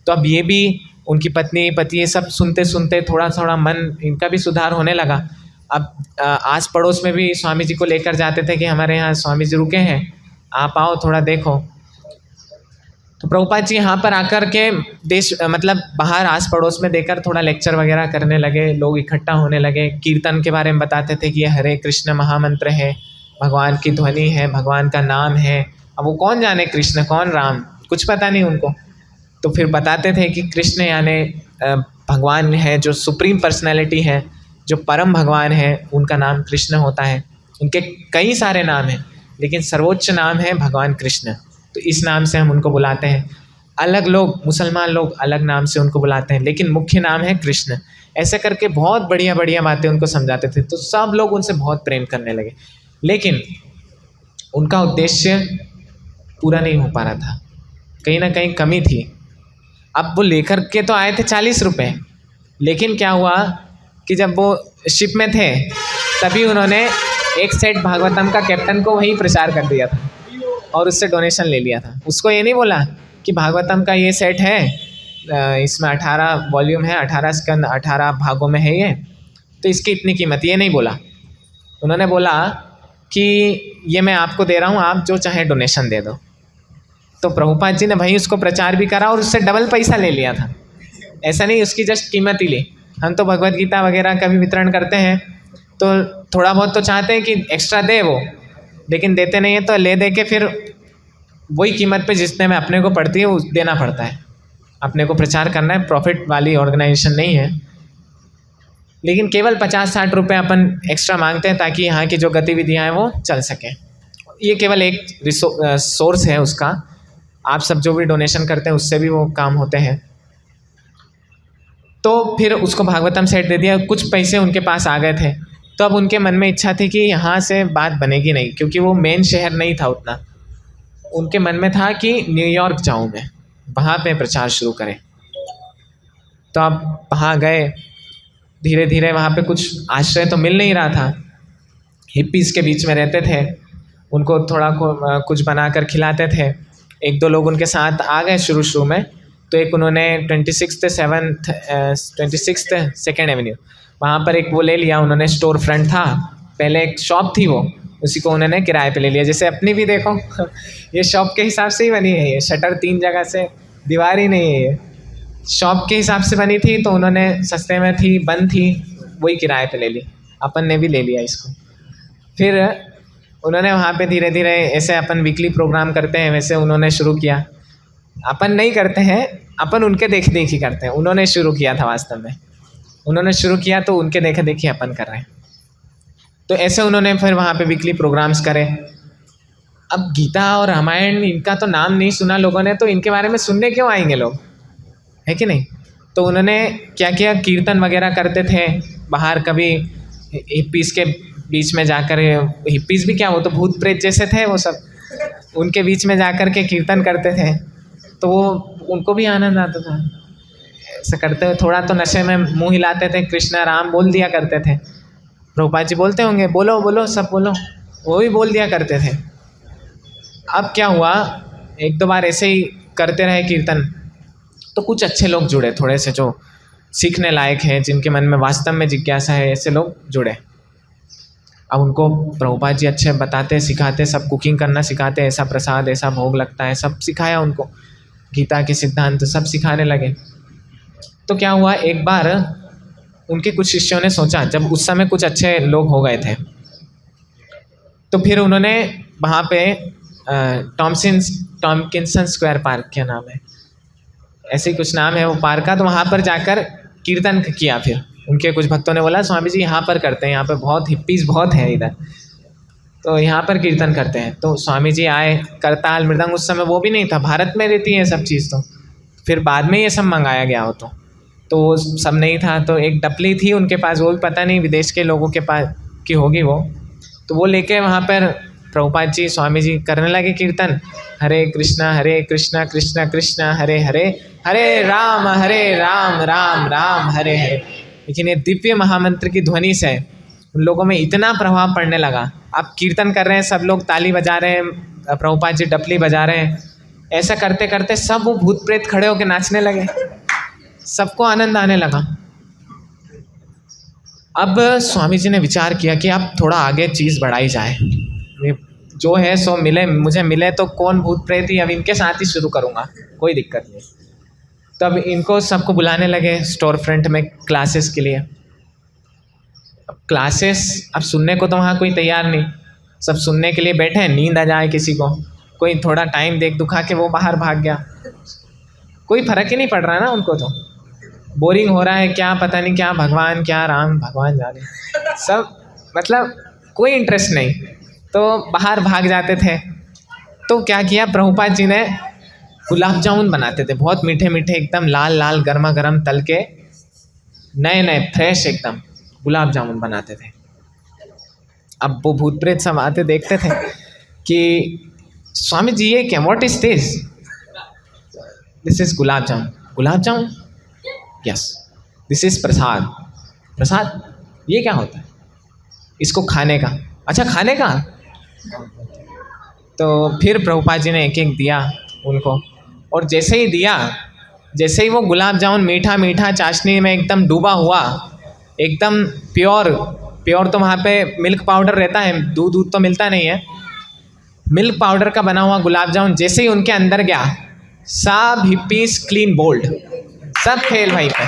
तो अब ये भी, उनकी पत्नी पति, ये सब सुनते सुनते थोड़ा थोड़ा मन इनका भी सुधार होने लगा। अब आस पड़ोस में भी स्वामी जी को लेकर जाते थे कि हमारे यहाँ स्वामी जी रुके हैं, आप आओ थोड़ा देखो। तो प्रभुपाद जी यहाँ पर आकर के देश मतलब बाहर आस पड़ोस में देकर थोड़ा लेक्चर वगैरह करने लगे, लोग इकट्ठा होने लगे, कीर्तन के बारे में बताते थे कि ये हरे कृष्ण महामंत्र है, भगवान की ध्वनि है, भगवान का नाम है। अब वो कौन जाने कृष्ण कौन राम, कुछ पता नहीं उनको। तो फिर बताते थे कि कृष्ण यानी भगवान है, जो सुप्रीम पर्सनैलिटी है, जो परम भगवान है, उनका नाम कृष्ण होता है। उनके कई सारे नाम हैं लेकिन सर्वोच्च नाम है भगवान कृष्ण, तो इस नाम से हम उनको बुलाते हैं। अलग लोग, मुसलमान लोग अलग नाम से उनको बुलाते हैं, लेकिन मुख्य नाम है कृष्ण। ऐसे करके बहुत बढ़िया बढ़िया बातें उनको समझाते थे, तो सब लोग उनसे बहुत प्रेम करने लगे। लेकिन उनका उद्देश्य पूरा नहीं हो पा रहा था, कहीं ना कहीं कमी थी। अब वो लेकर के तो आए थे 40 रुपये, लेकिन क्या हुआ कि जब वो शिप में थे तभी उन्होंने एक सेट भागवतम का कैप्टन को वहीं प्रचार कर दिया था और उससे डोनेशन ले लिया था। उसको ये नहीं बोला कि भागवतम का ये सेट है, इसमें 18 वॉल्यूम है, 18 स्कंद 18 भागों में है ये, तो इसकी इतनी कीमत, ये नहीं बोला। उन्होंने बोला कि ये मैं आपको दे रहा हूँ, आप जो चाहे डोनेशन दे दो। तो प्रभुपाद जी ने भाई उसको प्रचार भी करा और उससे डबल पैसा ले लिया था। ऐसा नहीं उसकी जस्ट कीमत ही ली। हम तो भगवत गीता वगैरह का भी वितरण करते हैं तो थोड़ा बहुत तो चाहते हैं कि एक्स्ट्रा दे वो, लेकिन देते नहीं है तो ले दे के फिर वही कीमत पे जितने में अपने को पड़ती है वो देना पड़ता है। अपने को प्रचार करना है, प्रॉफिट वाली ऑर्गेनाइजेशन नहीं है। लेकिन केवल 50-60 रुपये अपन एक्स्ट्रा मांगते हैं ताकि यहाँ की जो गतिविधियाँ हैं वो चल सकें। ये केवल एक सोर्स है उसका, आप सब जो भी डोनेशन करते हैं उससे भी वो काम होते हैं। तो फिर उसको भागवतम सेट दे दिया, कुछ पैसे उनके पास आ गए थे। तो अब उनके मन में इच्छा थी कि यहाँ से बात बनेगी नहीं, क्योंकि वो मेन शहर नहीं था उतना। उनके मन में था कि न्यूयॉर्क जाऊँ मैं, वहाँ पे प्रचार शुरू करें। तो अब वहाँ गए, धीरे धीरे वहाँ पे कुछ आश्रय तो मिल नहीं रहा था, हिप्पीज़ के बीच में रहते थे, उनको थोड़ा कुछ बना कर खिलाते थे। एक दो लोग उनके साथ आ गए शुरू में। तो एक उन्होंने 26th सेकेंड एवेन्यू वहाँ पर एक वो ले लिया उन्होंने, स्टोर फ्रंट था, पहले एक शॉप थी वो, उसी को उन्होंने किराए पे ले लिया। जैसे अपनी भी देखो ये शॉप के हिसाब से ही बनी है, ये शटर 3 जगह से, दीवार ही नहीं है, ये शॉप के हिसाब से बनी थी। तो उन्होंने सस्ते में थी, बंद थी, वही किराए पे ले ली। अपन ने भी ले लिया इसको। फिर उन्होंने वहाँ पे धीरे धीरे, ऐसे अपन वीकली प्रोग्राम करते हैं वैसे उन्होंने शुरू किया। अपन नहीं करते हैं, अपन उनके देख देख ही करते हैं। उन्होंने शुरू किया था, वास्तव में उन्होंने शुरू किया तो उनके देखे देखी अपन कर रहे हैं। तो ऐसे उन्होंने फिर वहाँ पे वीकली प्रोग्राम्स करे। अब गीता और रामायण इनका तो नाम नहीं सुना लोगों ने, तो इनके बारे में सुनने क्यों आएंगे लोग, है कि नहीं। तो उन्होंने क्या किया, कीर्तन वगैरह करते थे बाहर, कभी हिप्पीज़ के बीच में जाकर, हिप्पीज़ भी क्या, वो तो भूत प्रेत जैसे थे वो सब, उनके बीच में जाकर के कीर्तन करते थे। तो वो उनको भी आनंद आता था। ऐसा करते हुए थोड़ा तो नशे में मुंह हिलाते थे, कृष्णा राम बोल दिया करते थे। प्रभुपाद जी बोलते होंगे बोलो बोलो सब बोलो, वो भी बोल दिया करते थे। अब क्या हुआ, एक दो बार ऐसे ही करते रहे कीर्तन, तो कुछ अच्छे लोग जुड़े, थोड़े से जो सीखने लायक हैं, जिनके मन में वास्तव में जिज्ञासा है, ऐसे लोग जुड़े। अब उनको प्रभुपाद जी अच्छे बताते सिखाते, सब कुकिंग करना सिखाते, ऐसा प्रसाद ऐसा भोग लगता है, सब सिखाया उनको, गीता के सिद्धांत सब सिखाने लगे। तो क्या हुआ, एक बार उनके कुछ शिष्यों ने सोचा, जब उस समय कुछ अच्छे लोग हो गए थे, तो फिर उन्होंने वहाँ पे टॉमकिंसन स्क्वायर पार्क, क्या नाम है, ऐसे ही कुछ नाम है वो पार्क का, तो वहाँ पर जाकर कीर्तन किया। फिर उनके कुछ भक्तों ने बोला स्वामी जी यहाँ पर करते हैं, यहाँ पर बहुत हिप्पीज़ बहुत हैं इधर, तो यहाँ पर कीर्तन करते हैं। तो स्वामी जी आए, करताल मृदंग, उस समय वो भी नहीं था, भारत में रहती है सब चीज़, तो फिर बाद में ये सब मंगाया गया हो, तो वो सब नहीं था। तो एक डपली थी उनके पास, वो भी पता नहीं विदेश के लोगों के पास की होगी वो, तो वो लेके वहाँ पर प्रभुपाद जी स्वामी जी करने लगे कीर्तन, हरे कृष्णा कृष्णा कृष्णा हरे हरे, हरे राम राम राम हरे हरे। लेकिन ये दिव्य महामंत्र की ध्वनि से उन लोगों में इतना प्रभाव पड़ने लगा। अब कीर्तन कर रहे हैं, सब लोग ताली बजा रहे हैं, प्रभुपाद जी डपली बजा रहे हैं, ऐसा करते करते सब वो भूत प्रेत खड़े होकर नाचने लगे, सबको आनंद आने लगा। अब स्वामी जी ने विचार किया कि अब थोड़ा आगे चीज़ बढ़ाई जाए, ये जो है सो मिले, मुझे मिले तो कौन भूत प्रेत ही, अब इनके साथ ही शुरू करूँगा, कोई दिक्कत नहीं। तब इनको सबको बुलाने लगे स्टोर फ्रंट में क्लासेस के लिए। अब क्लासेस, अब सुनने को तो वहाँ कोई तैयार नहीं, सब सुनने के लिए बैठे हैं, नींद आ जाए किसी को, कोई थोड़ा टाइम देख दुखा के वो बाहर भाग गया, कोई फर्क ही नहीं पड़ रहा ना उनको, तो बोरिंग हो रहा है, क्या पता नहीं क्या भगवान क्या राम भगवान जाने, सब मतलब कोई इंटरेस्ट नहीं, तो बाहर भाग जाते थे। तो क्या किया, प्रभुपाद जी ने गुलाब जामुन बनाते थे, बहुत मीठे मीठे एकदम लाल लाल गर्मा गर्म तल के, नए नए फ्रेश एकदम गुलाब जामुन बनाते थे। अब वो भूत प्रेत सब आते देखते थे कि स्वामी जी ये क्या, what is this, this is gulab jamun. Gulab jamun, yes, this is prasad. Prasad, ये क्या होता है, इसको खाने का, अच्छा खाने का। तो फिर प्रभुपाद जी ने एक एक दिया उनको, और जैसे ही दिया, जैसे ही वो गुलाब जामुन मीठा मीठा चाशनी में एकदम डूबा हुआ, एकदम प्योर, प्योर तो वहाँ पे मिल्क पाउडर रहता है, दूध दूध तो मिलता नहीं है, मिल्क पाउडर का बना हुआ गुलाब जामुन जैसे ही उनके अंदर गया, सब हिप्पीज क्लीन बोल्ड, सब फेल वहीं पे,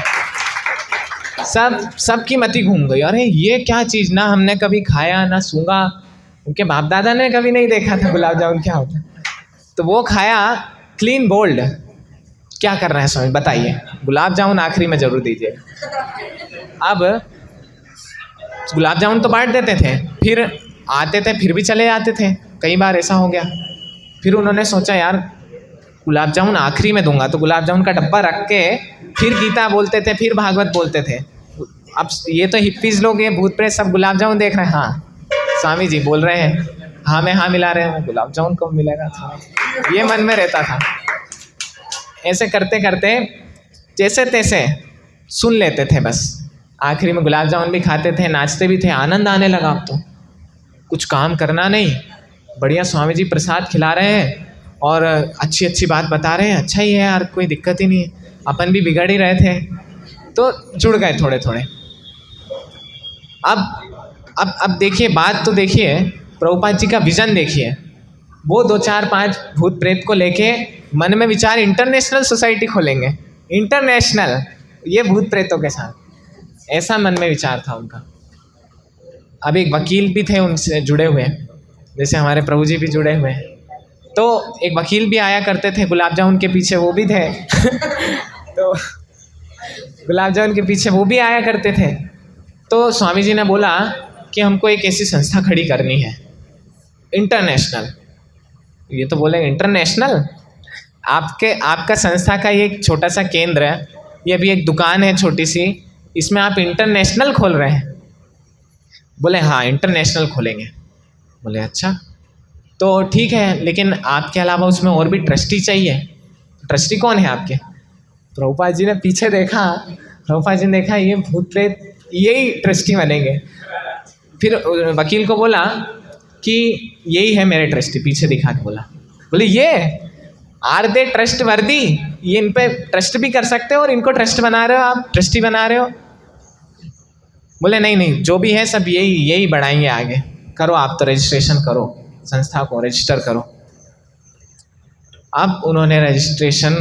सबकी मति घूम गई। अरे ये क्या चीज़, ना हमने कभी खाया ना सूंघा, उनके बाप दादा ने कभी नहीं देखा था गुलाब जामुन क्या होता है, तो वो खाया क्लीन बोल्ड। क्या कर रहे हैं स्वामी बताइए, गुलाब जामुन आखिरी में जरूर दीजिए। अब गुलाब जामुन तो बांट देते थे, फिर आते थे फिर भी चले जाते थे, कई बार ऐसा हो गया। फिर उन्होंने सोचा यार गुलाब जामुन आखिरी में दूंगा, तो गुलाब जामुन का डब्बा रख के फिर गीता बोलते थे, फिर भागवत बोलते थे। अब ये तो हिप्पीज लोग, ये भूत प्रेत सब गुलाब जामुन देख रहे हैं, हाँ स्वामी जी बोल रहे हैं, हाँ में हाँ मिला रहे हैं, गुलाब जामुन कब मिलेगा, ये मन में रहता था। ऐसे करते करते जैसे तैसे सुन लेते थे बस, आखिरी में गुलाब जामुन भी खाते थे, नाचते भी थे, आनंद आने लगा। अब तो कुछ काम करना नहीं, बढ़िया स्वामी जी प्रसाद खिला रहे हैं और अच्छी अच्छी बात बता रहे हैं, अच्छा ही है यार, कोई दिक्कत ही नहीं है, अपन भी बिगड़ ही रहे थे, तो जुड़ गए थोड़े थोड़े। अब देखिए, बात तो देखिए, प्रभुपाद जी का विजन देखिए, वो 2 4 5 भूत प्रेत को लेके मन में विचार इंटरनेशनल सोसाइटी खोलेंगे, इंटरनेशनल, ये भूत प्रेतों के साथ, ऐसा मन में विचार था उनका। अब एक वकील भी थे उनसे जुड़े हुए, जैसे हमारे प्रभु जी भी जुड़े हुए हैं, तो एक वकील भी आया करते थे गुलाब जामुन के पीछे, वो भी थे तो गुलाब जामुन के पीछे वो भी आया करते थे। तो स्वामी जी ने बोला कि हमको एक ऐसी संस्था खड़ी करनी है इंटरनेशनल। ये तो बोले इंटरनेशनल, आपका संस्था का ये एक छोटा सा केंद्र है, ये अभी एक दुकान है छोटी सी, इसमें आप इंटरनेशनल खोल रहे हैं। बोले हाँ इंटरनेशनल खोलेंगे। बोले अच्छा तो ठीक है, लेकिन आपके अलावा उसमें और भी ट्रस्टी चाहिए। ट्रस्टी कौन है आपके? प्रभुपाद जी ने पीछे देखा, प्रभुपाद जी ने देखा ये भूत प्रेत यही ट्रस्टी बनेंगे। फिर वकील को बोला कि यही है मेरे ट्रस्टी, पीछे दिखा के बोला, बोले ये आर दे ट्रस्ट वर्दी, ये इन पे ट्रस्ट भी कर सकते हो और इनको ट्रस्ट बना रहे हो, आप ट्रस्टी बना रहे हो? बोले नहीं नहीं, जो भी है सब यही बढ़ाएंगे आगे, करो आप तो रजिस्ट्रेशन करो, संस्था को रजिस्टर करो। अब उन्होंने रजिस्ट्रेशन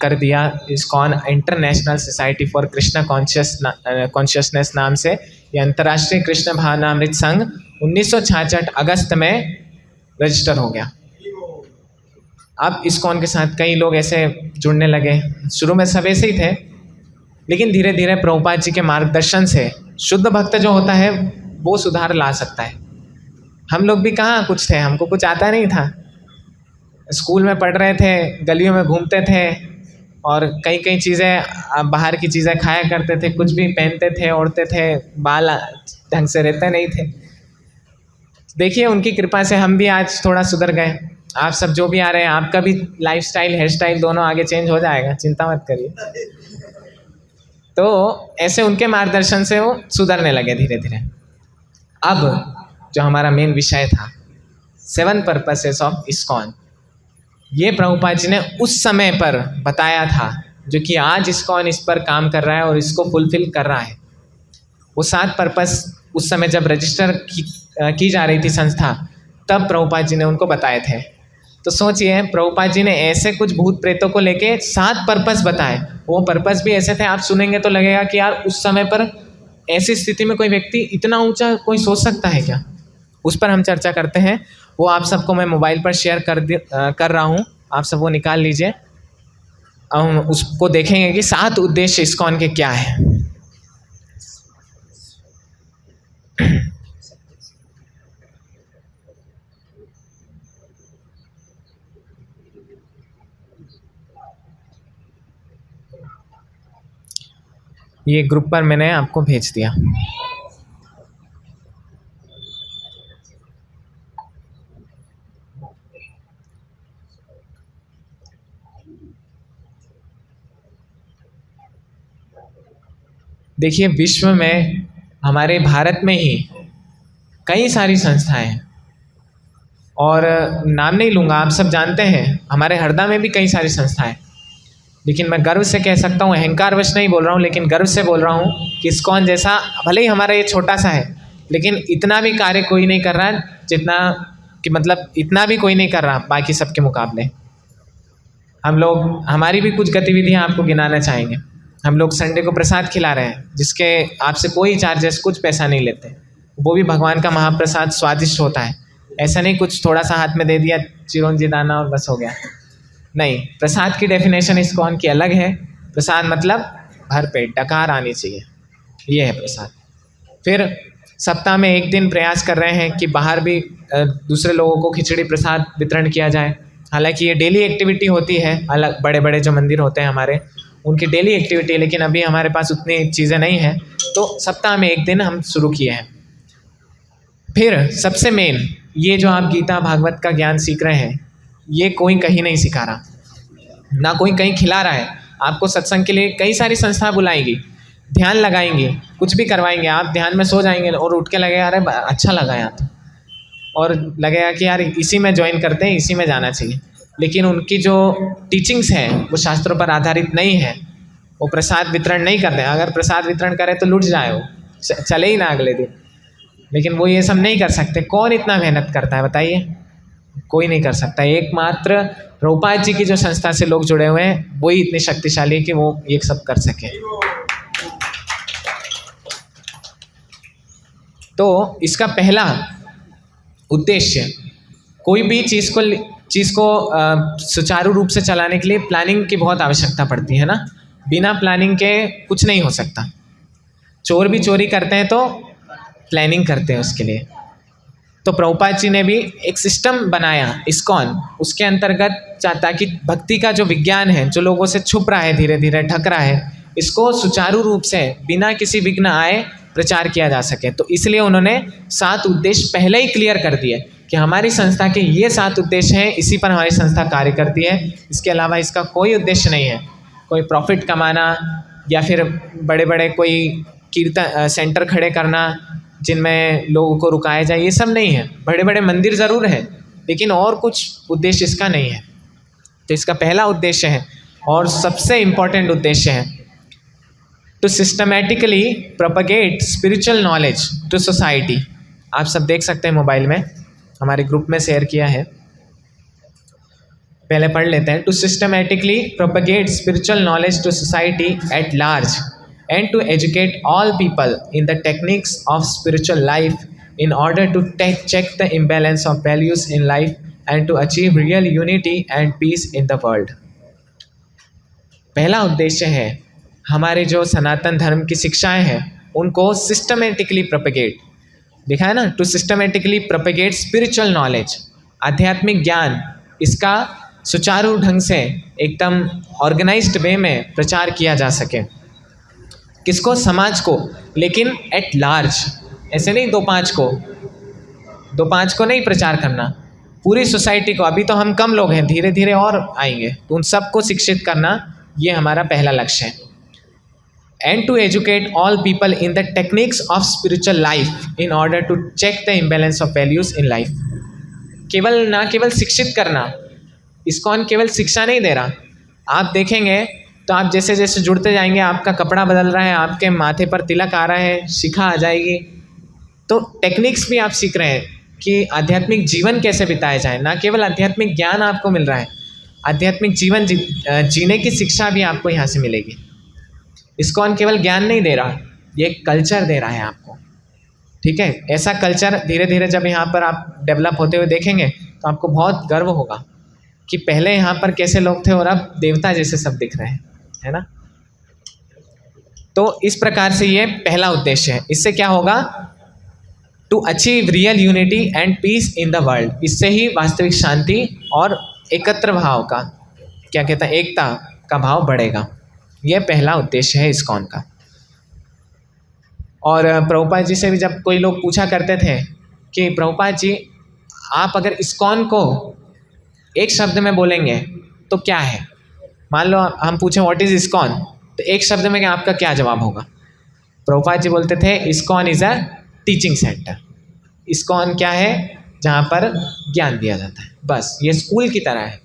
कर दिया ISKCON international society for Krishna consciousness नाम से, ये अंतर्राष्ट्रीय कृष्ण भावनामृत संघ 1966 अगस्त में रजिस्टर हो गया। अब इस्कॉन के साथ कई लोग ऐसे जुड़ने लगे, शुरू में सब ऐसे ही थे, लेकिन धीरे धीरे प्रभुपाद जी के मार्गदर्शन से शुद्ध भक्त जो होता है वो सुधार ला सकता है। हम लोग भी कहाँ कुछ थे, हमको कुछ आता नहीं था, स्कूल में पढ़ रहे थे, गलियों में घूमते थे और कई चीज़ें बाहर की चीज़ें खाया करते थे, कुछ भी पहनते थे, ओढ़ते थे, बाल ढंग से रहते नहीं थे। देखिए उनकी कृपा से हम भी आज थोड़ा सुधर गए। आप सब जो भी आ रहे हैं, आपका भी लाइफस्टाइल हेयर स्टाइल दोनों आगे चेंज हो जाएगा, चिंता मत करिए। तो ऐसे उनके मार्गदर्शन से वो सुधरने लगे धीरे धीरे। अब जो हमारा मेन विषय था 7 पर्पसेस ऑफ इस्कॉन, ये प्रभुपाद जी ने उस समय पर बताया था, जो कि आज इस्कॉन इस पर काम कर रहा है और इसको फुलफिल कर रहा है। वो 7 पर्पस उस समय जब रजिस्टर की जा रही थी संस्था, तब प्रभुपाद जी ने उनको बताए थे। तो सोचिए, प्रभुपाद जी ने ऐसे कुछ भूत प्रेतों को लेके 7 पर्पस बताए। वो पर्पस भी ऐसे थे, आप सुनेंगे तो लगेगा कि यार उस समय पर ऐसी स्थिति में कोई व्यक्ति इतना ऊंचा कोई सोच सकता है क्या। उस पर हम चर्चा करते हैं। वो आप सबको मैं मोबाइल पर शेयर कर रहा हूँ, आप सब वो निकाल लीजिए। हम उसको देखेंगे कि 7 उद्देश्य इस्कॉन के क्या है। ये ग्रुप पर मैंने आपको भेज दिया। देखिए, विश्व में हमारे भारत में ही कई सारी संस्थाएं हैं, और नाम नहीं लूँगा, आप सब जानते हैं हमारे हरदा में भी कई सारी संस्थाएं। लेकिन मैं गर्व से कह सकता हूँ, अहंकारवश नहीं बोल रहा हूँ, लेकिन गर्व से बोल रहा हूँ कि इस्कॉन जैसा भले ही हमारा ये छोटा सा है, लेकिन इतना भी कार्य कोई नहीं कर रहा जितना कि मतलब इतना भी कोई नहीं कर रहा बाकी सबके मुकाबले। हम लोग, हमारी भी कुछ गतिविधियाँ आपको गिनाना चाहेंगे। हम लोग संडे को प्रसाद खिला रहे हैं, जिसके आपसे कोई चार्जेस, कुछ पैसा नहीं लेते। वो भी भगवान का महाप्रसाद स्वादिष्ट होता है। ऐसा नहीं कुछ थोड़ा सा हाथ में दे दिया, चिरौंजी दाना और बस हो गया। नहीं, प्रसाद की डेफिनेशन इस्कॉन की अलग है। प्रसाद मतलब भर पेट, डकार आनी चाहिए, ये है प्रसाद। फिर सप्ताह में 1 दिन प्रयास कर रहे हैं कि बाहर भी दूसरे लोगों को खिचड़ी प्रसाद वितरण किया जाए। हालांकि ये डेली एक्टिविटी होती है, अलग बड़े बड़े जो मंदिर होते हैं हमारे, उनकी डेली एक्टिविटी है, लेकिन अभी हमारे पास उतनी चीज़ें नहीं हैं, तो सप्ताह में 1 दिन हम शुरू किए हैं। फिर सबसे मेन, ये जो आप गीता भागवत का ज्ञान सीख रहे हैं, ये कोई कहीं नहीं सिखा रहा, ना कोई कहीं खिला रहा है। आपको सत्संग के लिए कई सारी संस्था बुलाएंगी, ध्यान लगाएंगे, कुछ भी करवाएंगे। आप ध्यान में सो जाएंगे और उठ के लगेगा अरे अच्छा लगा यार, और लगेगा कि यार इसी में ज्वाइन करते हैं, इसी में जाना चाहिए। लेकिन उनकी जो टीचिंग्स हैं वो शास्त्रों पर आधारित नहीं है। वो प्रसाद वितरण नहीं करते हैं। अगर प्रसाद वितरण करे तो लुट जाए, वो चले ही ना अगले दिन। लेकिन वो ये सब नहीं कर सकते। कौन इतना मेहनत करता है बताइए? कोई नहीं कर सकता। एकमात्र प्रभुपाद जी की जो संस्था से लोग जुड़े हुए हैं, वही इतनी शक्तिशाली है कि वो ये सब कर सके। तो इसका पहला उद्देश्य, कोई भी चीज़ को सुचारू रूप से चलाने के लिए प्लानिंग की बहुत आवश्यकता पड़ती है ना। बिना प्लानिंग के कुछ नहीं हो सकता। चोर भी चोरी करते हैं तो प्लानिंग करते हैं उसके लिए। तो प्रभुपाद जी ने भी एक सिस्टम बनाया इस्कॉन, उसके अंतर्गत ताकि भक्ति का जो विज्ञान है, जो लोगों से छुप रहा है, धीरे धीरे ढक रहा है, इसको सुचारू रूप से बिना किसी विघ्न आए प्रचार किया जा सके। तो इसलिए उन्होंने 7 उद्देश्य पहले ही क्लियर कर दिए कि हमारी संस्था के ये 7 उद्देश्य हैं, इसी पर हमारी संस्था कार्य करती है। इसके अलावा इसका कोई उद्देश्य नहीं है, कोई प्रॉफिट कमाना या फिर बड़े बड़े कोई कीर्तन सेंटर खड़े करना जिनमें लोगों को रुकाया जाए, ये सब नहीं है। बड़े बड़े मंदिर ज़रूर हैं, लेकिन और कुछ उद्देश्य इसका नहीं है। तो इसका पहला उद्देश्य है और सबसे इम्पॉर्टेंट उद्देश्य है, to systematically propagate spiritual knowledge to society. आप सब देख सकते हैं मोबाइल में, हमारे ग्रुप में शेयर किया है, पहले पढ़ लेते हैं। To systematically propagate spiritual knowledge to society at large and to educate all people in the techniques of spiritual life in order to check the imbalance of values in life and to achieve real unity and peace in the world। पहला उद्देश्य है हमारे जो सनातन धर्म की शिक्षाएं हैं उनको सिस्टमेटिकली प्रोपेगेट, लिखा है ना, to systematically propagate spiritual knowledge, आध्यात्मिक ज्ञान, इसका सुचारू ढंग से एकदम ऑर्गेनाइज्ड वे में प्रचार किया जा सके। किसको? समाज को, लेकिन एट लार्ज। ऐसे नहीं 2-5 को नहीं प्रचार करना, पूरी सोसाइटी को। अभी तो हम कम लोग हैं, धीरे धीरे और आएंगे, तो उन सबको शिक्षित करना, ये हमारा पहला लक्ष्य है। And to educate all people in the techniques of spiritual life in order to check the imbalance of values in life. केवल शिक्षित करना, इस्कॉन केवल शिक्षा नहीं दे रहा। आप देखेंगे तो आप जैसे जैसे जुड़ते जाएंगे, आपका कपड़ा बदल रहा है, आपके माथे पर तिलक आ रहा है, शिखा आ जाएगी, तो टेक्निक्स भी आप सीख रहे हैं। कि आध्यात्मिक जीवन कैसे बिताया जाए। ना केवल आध्यात्मिक ज्ञान आपको मिल रहा है, आध्यात्मिक जीवन जीने की शिक्षा भी आपको यहाँ से मिलेगी। इस्कॉन केवल ज्ञान नहीं दे रहा, ये एक कल्चर दे रहा है आपको, ठीक है। ऐसा कल्चर धीरे धीरे जब यहाँ पर आप डेवलप होते हुए देखेंगे तो आपको बहुत गर्व होगा कि पहले यहाँ पर कैसे लोग थे और अब देवता जैसे सब दिख रहे हैं, है ना। तो इस प्रकार से ये पहला उद्देश्य है। इससे क्या होगा, to achieve real unity and peace in the world. इससे ही वास्तविक शांति और एकत्र भाव का, क्या कहता है, एकता का भाव बढ़ेगा। यह पहला उद्देश्य है इस्कॉन का। और प्रभुपाद जी से भी जब कोई लोग पूछा करते थे कि प्रभुपाद जी आप अगर इस्कॉन को एक शब्द में बोलेंगे तो क्या है, मान लो हम पूछें व्हाट इज़ इस्कॉन, तो एक शब्द में आपका क्या जवाब होगा। प्रभुपाद जी बोलते थे ISKCON is a teaching centre. ISKCON क्या है, जहाँ पर ज्ञान दिया जाता है, बस ये स्कूल की तरह है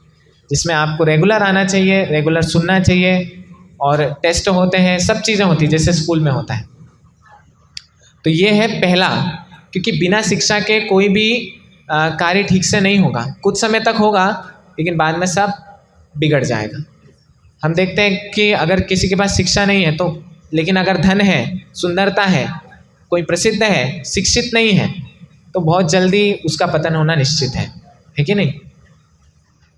जिसमें आपको रेगुलर आना चाहिए, रेगुलर सुनना चाहिए, और टेस्ट होते हैं, सब चीज़ें होती हैं जैसे स्कूल में होता है। तो ये है पहला, क्योंकि बिना शिक्षा के कोई भी कार्य ठीक से नहीं होगा। कुछ समय तक होगा लेकिन बाद में सब बिगड़ जाएगा। हम देखते हैं कि अगर किसी के पास शिक्षा नहीं है तो, लेकिन अगर धन है, सुंदरता है, कोई प्रसिद्ध है, शिक्षित नहीं है, तो बहुत जल्दी उसका पतन होना निश्चित है कि नहीं।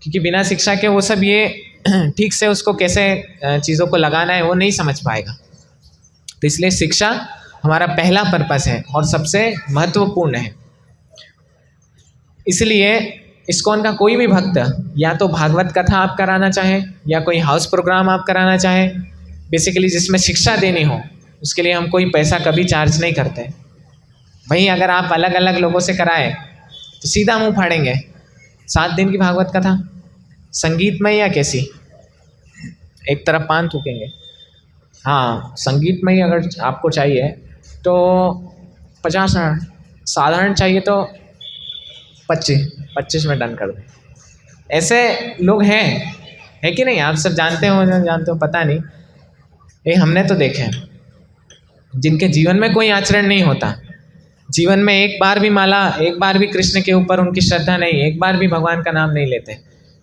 क्योंकि बिना शिक्षा के वो सब ये ठीक से उसको कैसे चीज़ों को लगाना है वो नहीं समझ पाएगा। तो इसलिए शिक्षा हमारा पहला पर्पस है और सबसे महत्वपूर्ण है। इसलिए इस्कॉन का कोई भी भक्त या तो भागवत कथा आप कराना चाहे या कोई हाउस प्रोग्राम आप कराना चाहे, बेसिकली जिसमें शिक्षा देनी हो, उसके लिए हम कोई पैसा कभी चार्ज नहीं करते। वहीं अगर आप अलग अलग लोगों से कराएं तो सीधा मुंह फाड़ेंगे। 7 दिन की भागवत कथा संगीत में या कैसी, एक तरफ पान थूकेंगे। हाँ, संगीत में ही अगर आपको चाहिए तो 50, साधारण चाहिए तो 25 में डन कर दो। ऐसे लोग हैं, है कि नहीं। आप सब जानते हो पता नहीं, ये हमने तो देखे हैं जिनके जीवन में कोई आचरण नहीं होता, जीवन में एक बार भी माला, एक बार भी कृष्ण के ऊपर उनकी श्रद्धा नहीं, एक बार भी भगवान का नाम नहीं लेते,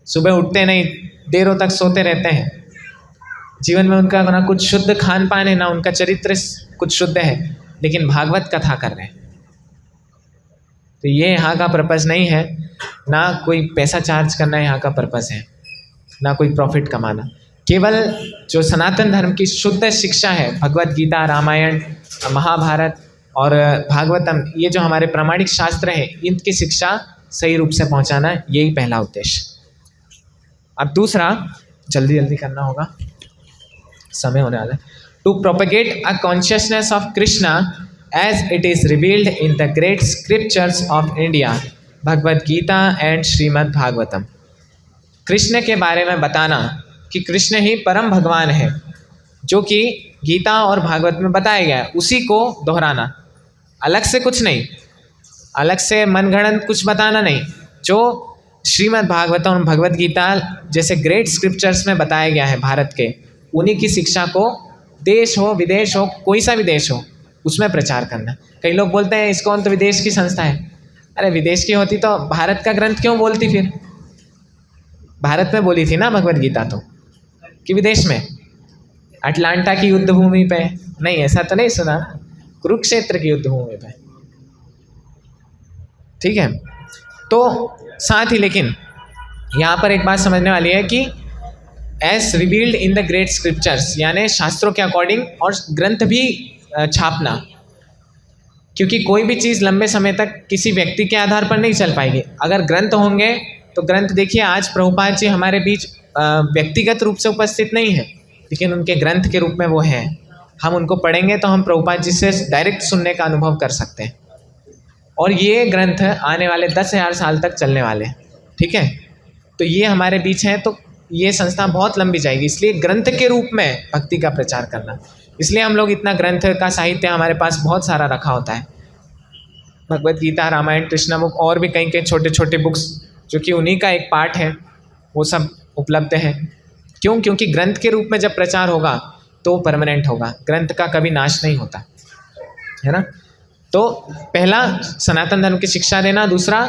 सुबह उठते नहीं, देरों तक सोते रहते हैं। जीवन में उनका ना कुछ शुद्ध खान पान है, ना उनका चरित्र कुछ शुद्ध है, लेकिन भागवत कथा कर रहे हैं। तो ये यहाँ का पर्पस नहीं है, ना कोई पैसा चार्ज करना यहाँ का पर्पस है, ना कोई प्रॉफिट कमाना। केवल जो सनातन धर्म की शुद्ध शिक्षा है, भगवत गीता, रामायण, महाभारत और भागवतम, ये जो हमारे प्रामाणिक शास्त्र हैं, इनकी शिक्षा सही रूप से पहुँचाना, यही पहला उद्देश्य। अब दूसरा, जल्दी जल्दी करना होगा, समय होने वाला है। To propagate a consciousness of Krishna as it is revealed in the great scriptures of India, Bhagavad Gita and Srimad Bhagavatam. Krishna के बारे में बताना कि कृष्ण ही परम भगवान है, जो कि गीता और भागवत में बताया गया है, उसी को दोहराना, अलग से कुछ नहीं, अलग से मनगढ़ंत कुछ बताना नहीं। जो श्रीमद् भागवतम और भगवत गीता जैसे ग्रेट स्क्रिप्चर्स में बताया गया है भारत के, उन्हीं की शिक्षा को देश हो विदेश हो, कोई सा भी देश हो, उसमें प्रचार करना। कई लोग बोलते हैं इस्कॉन तो विदेश की संस्था है। अरे विदेश की होती तो भारत का ग्रंथ क्यों बोलती फिर? भारत में बोली थी ना भगवत गीता, तो कि विदेश में अटलांटा की युद्ध भूमि पे नहीं, ऐसा तो नहीं सुना, कुरुक्षेत्र की युद्ध भूमि पे, ठीक है। तो साथ ही लेकिन यहाँ पर एक बात समझने वाली है कि as revealed in the great scriptures, यानी शास्त्रों के अकॉर्डिंग, और ग्रंथ भी छापना, क्योंकि कोई भी चीज़ लंबे समय तक किसी व्यक्ति के आधार पर नहीं चल पाएगी। अगर ग्रंथ होंगे तो ग्रंथ, देखिए आज प्रभुपाद जी हमारे बीच व्यक्तिगत रूप से उपस्थित नहीं है, लेकिन उनके ग्रंथ के रूप में वो हैं। हम उनको पढ़ेंगे तो हम प्रभुपाद जी से डायरेक्ट सुनने का अनुभव कर सकते हैं, और ये ग्रंथ आने वाले 10,000 साल तक चलने वाले हैं, ठीक है। तो ये हमारे बीच है, तो ये संस्था बहुत लंबी जाएगी। इसलिए ग्रंथ के रूप में भक्ति का प्रचार करना, इसलिए हम लोग इतना ग्रंथ का साहित्य हमारे पास बहुत सारा रखा होता है, भगवत गीता, रामायण, कृष्ण बुक, और भी कई कई छोटे छोटे बुक्स जो कि उन्हीं का एक पार्ट है, वो सब उपलब्ध है। क्यों? क्योंकि ग्रंथ के रूप में जब प्रचार होगा तो परमानेंट होगा, ग्रंथ का कभी नाश नहीं होता, है ना। तो पहला सनातन धर्म की शिक्षा देना, दूसरा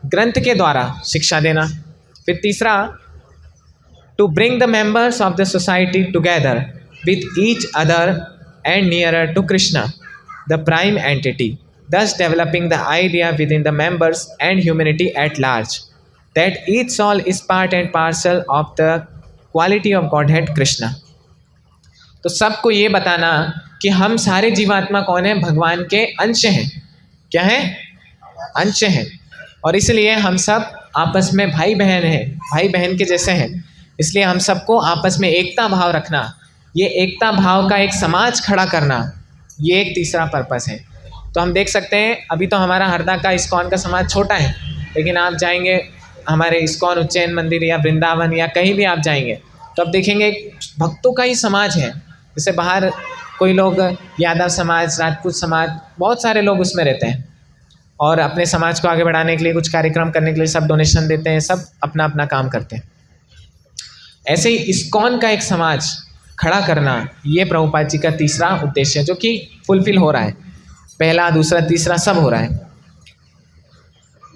ग्रंथ के द्वारा शिक्षा देना, फिर तीसरा to bring the members of the society together with each other and nearer to Krishna the prime entity, thus developing the idea within the members and humanity at large that each soul is part and parcel of the quality of Godhead Krishna। तो सबको ये बताना कि हम सारे जीवात्मा कौन हैं, भगवान के अंश हैं। क्या हैं? अंश हैं। और इसलिए हम सब आपस में भाई बहन हैं, भाई बहन के जैसे हैं। इसलिए हम सबको आपस में एकता भाव रखना, ये एकता भाव का एक समाज खड़ा करना, ये एक तीसरा पर्पस है। तो हम देख सकते हैं अभी तो हमारा हरदा का इस्कॉन का समाज छोटा है, लेकिन आप जाएंगे हमारे इस्कॉन उज्जैन मंदिर या वृंदावन या कहीं भी आप जाएंगे तो आप देखेंगे भक्तों का ही समाज है। जैसे बाहर कोई लोग यादव समाज, राजपूत समाज, बहुत सारे लोग उसमें रहते हैं और अपने समाज को आगे बढ़ाने के लिए, कुछ कार्यक्रम करने के लिए सब डोनेशन देते हैं, सब अपना अपना काम करते हैं। ऐसे ही इस्कॉन का एक समाज खड़ा करना, ये प्रभुपाद जी का तीसरा उद्देश्य है, जो कि फुलफिल हो रहा है। पहला, दूसरा, तीसरा सब हो रहा है।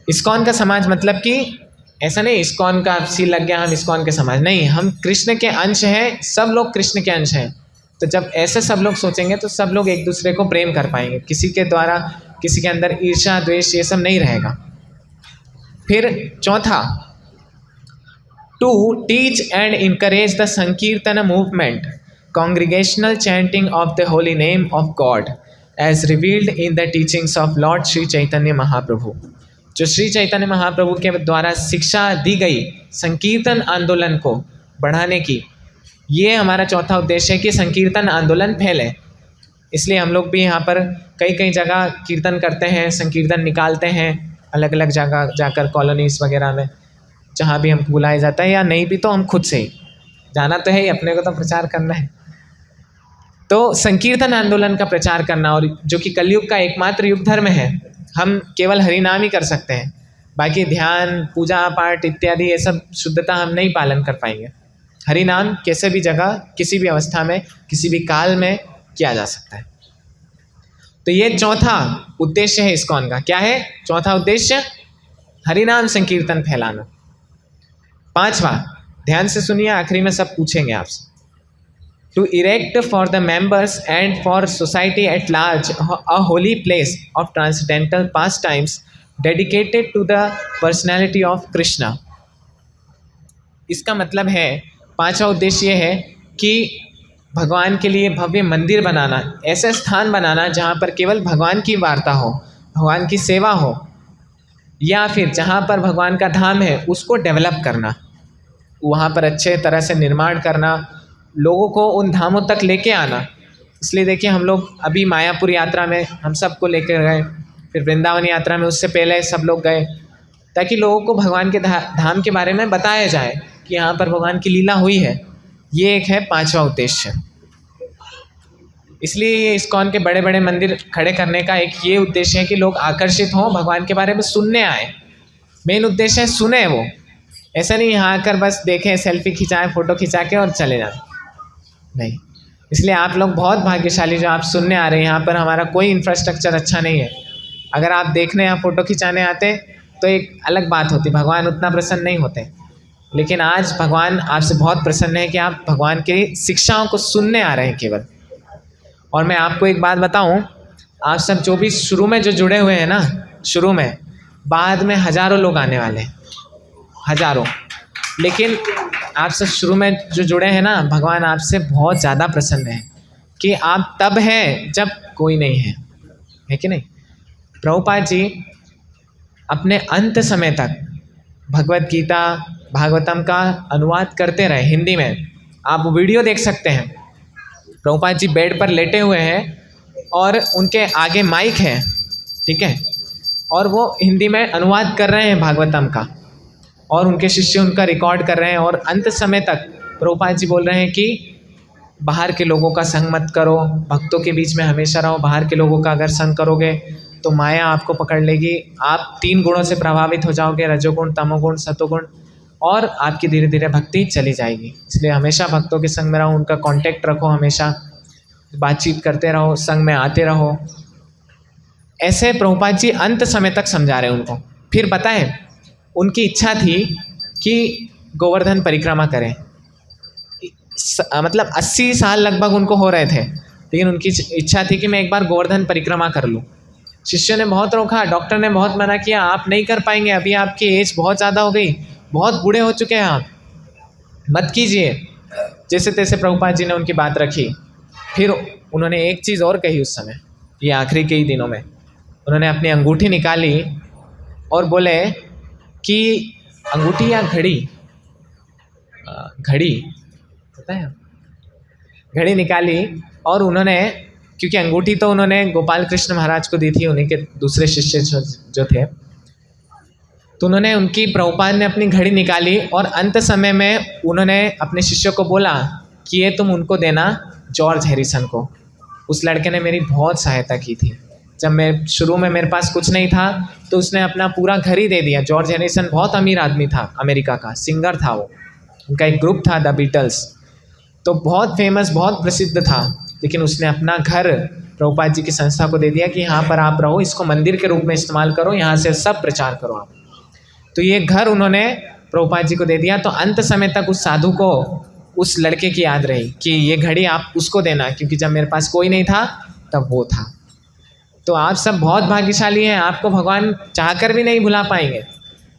इस्कॉन का समाज मतलब कि ऐसा नहीं इस्कॉन का सील लग गया हम इस्कॉन के समाज, नहीं, हम कृष्ण के अंश हैं, सब लोग कृष्ण के अंश हैं। तो जब ऐसे सब लोग सोचेंगे तो सब लोग एक दूसरे को प्रेम कर पाएंगे, किसी के द्वारा किसी के अंदर ईर्ष्या द्वेष ये सब नहीं रहेगा। फिर चौथा, to teach and encourage the sankirtan movement, congregational chanting of the holy name of God as revealed in the teachings of Lord Shri Chaitanya Mahaprabhu. जो श्री चैतन्य महाप्रभु के द्वारा शिक्षा दी गई संकीर्तन आंदोलन को बढ़ाने की, ये हमारा चौथा उद्देश्य है कि संकीर्तन आंदोलन फैले। इसलिए हम लोग भी यहाँ पर कई कई जगह कीर्तन करते हैं, संकीर्तन निकालते हैं, अलग अलग जगह जाकर कॉलोनीज़ वगैरह में, जहाँ भी हमको बुलाया जाता है, या नहीं भी तो हम खुद से ही जाना तो है ही, अपने को तो प्रचार करना है। तो संकीर्तन आंदोलन का प्रचार करना, और जो कि कलयुग का एकमात्र युग धर्म है, हम केवल हरिनाम ही कर सकते हैं, बाकी ध्यान, पूजा पाठ इत्यादि ये सब शुद्धता हम नहीं पालन कर पाएंगे। हरिनाम कैसे भी जगह, किसी भी अवस्था में, किसी भी काल में किया जा सकता है। तो ये चौथा उद्देश्य है इस्कॉन का। क्या है चौथा उद्देश्य? हरिनाम संकीर्तन फैलाना। पांचवा, ध्यान से सुनिए, आखिरी में सब पूछेंगे आपसे। To erect for the members and for society at large a holy place of transcendental pastimes dedicated to the personality of Krishna. इसका मतलब है, पांचवा उद्देश्य ये है कि भगवान के लिए भव्य मंदिर बनाना, ऐसा स्थान बनाना जहाँ पर केवल भगवान की वार्ता हो, भगवान की सेवा हो, या फिर जहाँ पर भगवान का धाम है उसको डेवलप करना, वहाँ पर अच्छे तरह से निर्माण करना, लोगों को उन धामों तक लेके आना। इसलिए देखिए, हम लोग अभी मायापुर यात्रा में हम सबको लेकर गए, फिर वृंदावन यात्रा में उससे पहले सब लोग गए, ताकि लोगों को भगवान के धाम के बारे में बताया जाए कि यहाँ पर भगवान की लीला हुई है। ये एक है पांचवा उद्देश्य। इसलिए ये इस्कॉन के बड़े बड़े मंदिर खड़े करने का एक ये उद्देश्य है कि लोग आकर्षित हों, भगवान के बारे में सुनने आए। मेन उद्देश्य है सुने वो, ऐसा नहीं यहाँ आकर बस देखें, सेल्फी खिंचाएं, फ़ोटो खिंचा के और चले जाएं, नहीं। इसलिए आप लोग बहुत भाग्यशाली जो आप सुनने आ रहे हैं। यहाँ पर हमारा कोई इंफ्रास्ट्रक्चर अच्छा नहीं है। अगर आप देखने या फ़ोटो खिंचाने आते तो एक अलग बात होती, भगवान उतना प्रसन्न नहीं होते। लेकिन आज भगवान आपसे बहुत प्रसन्न है कि आप भगवान की शिक्षाओं को सुनने आ रहे हैं केवल। और मैं आपको एक बात बताऊं, आप सब जो भी शुरू में जो जुड़े हुए हैं ना, शुरू में, बाद में हज़ारों लोग आने वाले हैं, हज़ारों। लेकिन आप सब शुरू में जो जुड़े हैं ना, भगवान आपसे बहुत ज़्यादा प्रसन्न है कि आप तब हैं जब कोई नहीं है कि नहीं। प्रभुपाद जी अपने अंत समय तक भगवत गीता, भागवतम का अनुवाद करते रहे हिंदी में। आप वीडियो देख सकते हैं, प्रभुपाद जी बेड पर लेटे हुए हैं और उनके आगे माइक है, ठीक है, और वो हिंदी में अनुवाद कर रहे हैं भागवतम का, और उनके शिष्य उनका रिकॉर्ड कर रहे हैं। और अंत समय तक प्रभुपाद जी बोल रहे हैं कि बाहर के लोगों का संग मत करो, भक्तों के बीच में हमेशा रहो। बाहर के लोगों का अगर संग करोगे तो माया आपको पकड़ लेगी, आप 3 गुणों से प्रभावित हो जाओगे, रजोगुण, तमोगुण, सतोगुण, और आपकी धीरे धीरे भक्ति चली जाएगी। इसलिए हमेशा भक्तों के संग में रहो, उनका कांटेक्ट रखो, हमेशा बातचीत करते रहो, संग में आते रहो। ऐसे प्रभुपाद जी अंत समय तक समझा रहे हैं उनको। फिर पता है उनकी इच्छा थी कि गोवर्धन परिक्रमा करें। मतलब 80 साल लगभग उनको हो रहे थे, लेकिन उनकी इच्छा थी कि मैं एक बार गोवर्धन परिक्रमा कर लूँ। शिष्यों ने बहुत रोका, डॉक्टर ने बहुत मना किया, आप नहीं कर पाएंगे, अभी आपकी एज बहुत ज़्यादा हो गई, बहुत बूढ़े हो चुके हैं आप, मत कीजिए। जैसे तैसे प्रभुपाद जी ने उनकी बात रखी। फिर उन्होंने एक चीज़ और कही उस समय, ये आखिरी के ही दिनों में, उन्होंने अपनी अंगूठी निकाली और बोले कि अंगूठी या घड़ी, घड़ी पता है, घड़ी निकाली और उन्होंने, क्योंकि अंगूठी तो उन्होंने गोपाल कृष्ण महाराज को दी थी, उन्हीं के दूसरे शिष्य जो थे, तो उन्होंने उनकी, प्रभुपाद ने अपनी घड़ी निकाली और अंत समय में उन्होंने अपने शिष्यों को बोला कि ये तुम उनको देना, जॉर्ज हैरिसन को। उस लड़के ने मेरी बहुत सहायता की थी। जब मैं शुरू में मेरे पास कुछ नहीं था तो उसने अपना पूरा घर ही दे दिया। जॉर्ज हैरिसन बहुत अमीर आदमी था, अमेरिका का सिंगर था वो, उनका एक ग्रुप था द बीटल्स, तो बहुत फेमस, बहुत प्रसिद्ध था, लेकिन उसने अपना घर प्रभुपाद जी की संस्था को दे दिया कि यहाँ पर आप रहो, इसको मंदिर के रूप में इस्तेमाल करो, यहाँ से सब प्रचार करो आप। तो ये घर उन्होंने प्रभुपाद जी को दे दिया। तो अंत समय तक उस साधु को उस लड़के की याद रही कि ये घड़ी आप उसको देना, क्योंकि जब मेरे पास कोई नहीं था तब वो था। तो आप सब बहुत भाग्यशाली हैं, आपको भगवान चाहकर भी नहीं भुला पाएंगे,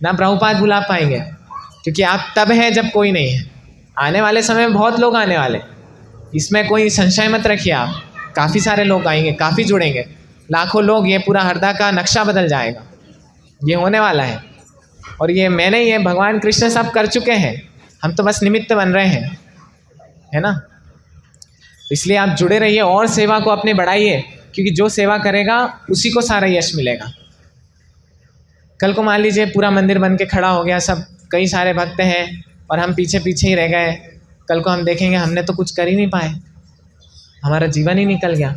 ना प्रभुपाद भुला पाएंगे, क्योंकि आप तब हैं जब कोई नहीं है। आने वाले समय में बहुत लोग आने वाले, इसमें कोई संशय मत रखिए आप। काफ़ी सारे लोग आएंगे, काफ़ी जुड़ेंगे, लाखों लोग, ये पूरा हरदा का नक्शा बदल जाएगा, ये होने वाला है। और ये मैंने, ये भगवान कृष्ण सब कर चुके हैं, हम तो बस निमित्त बन रहे हैं, है ना। इसलिए आप जुड़े रहिए और सेवा को अपने बढ़ाइए, क्योंकि जो सेवा करेगा उसी को सारा यश मिलेगा। कल को मान लीजिए पूरा मंदिर बन के खड़ा हो गया, सब कई सारे भक्त हैं और हम पीछे पीछे ही रह गए, कल को हम देखेंगे हमने तो कुछ कर ही नहीं पाए, हमारा जीवन ही निकल गया।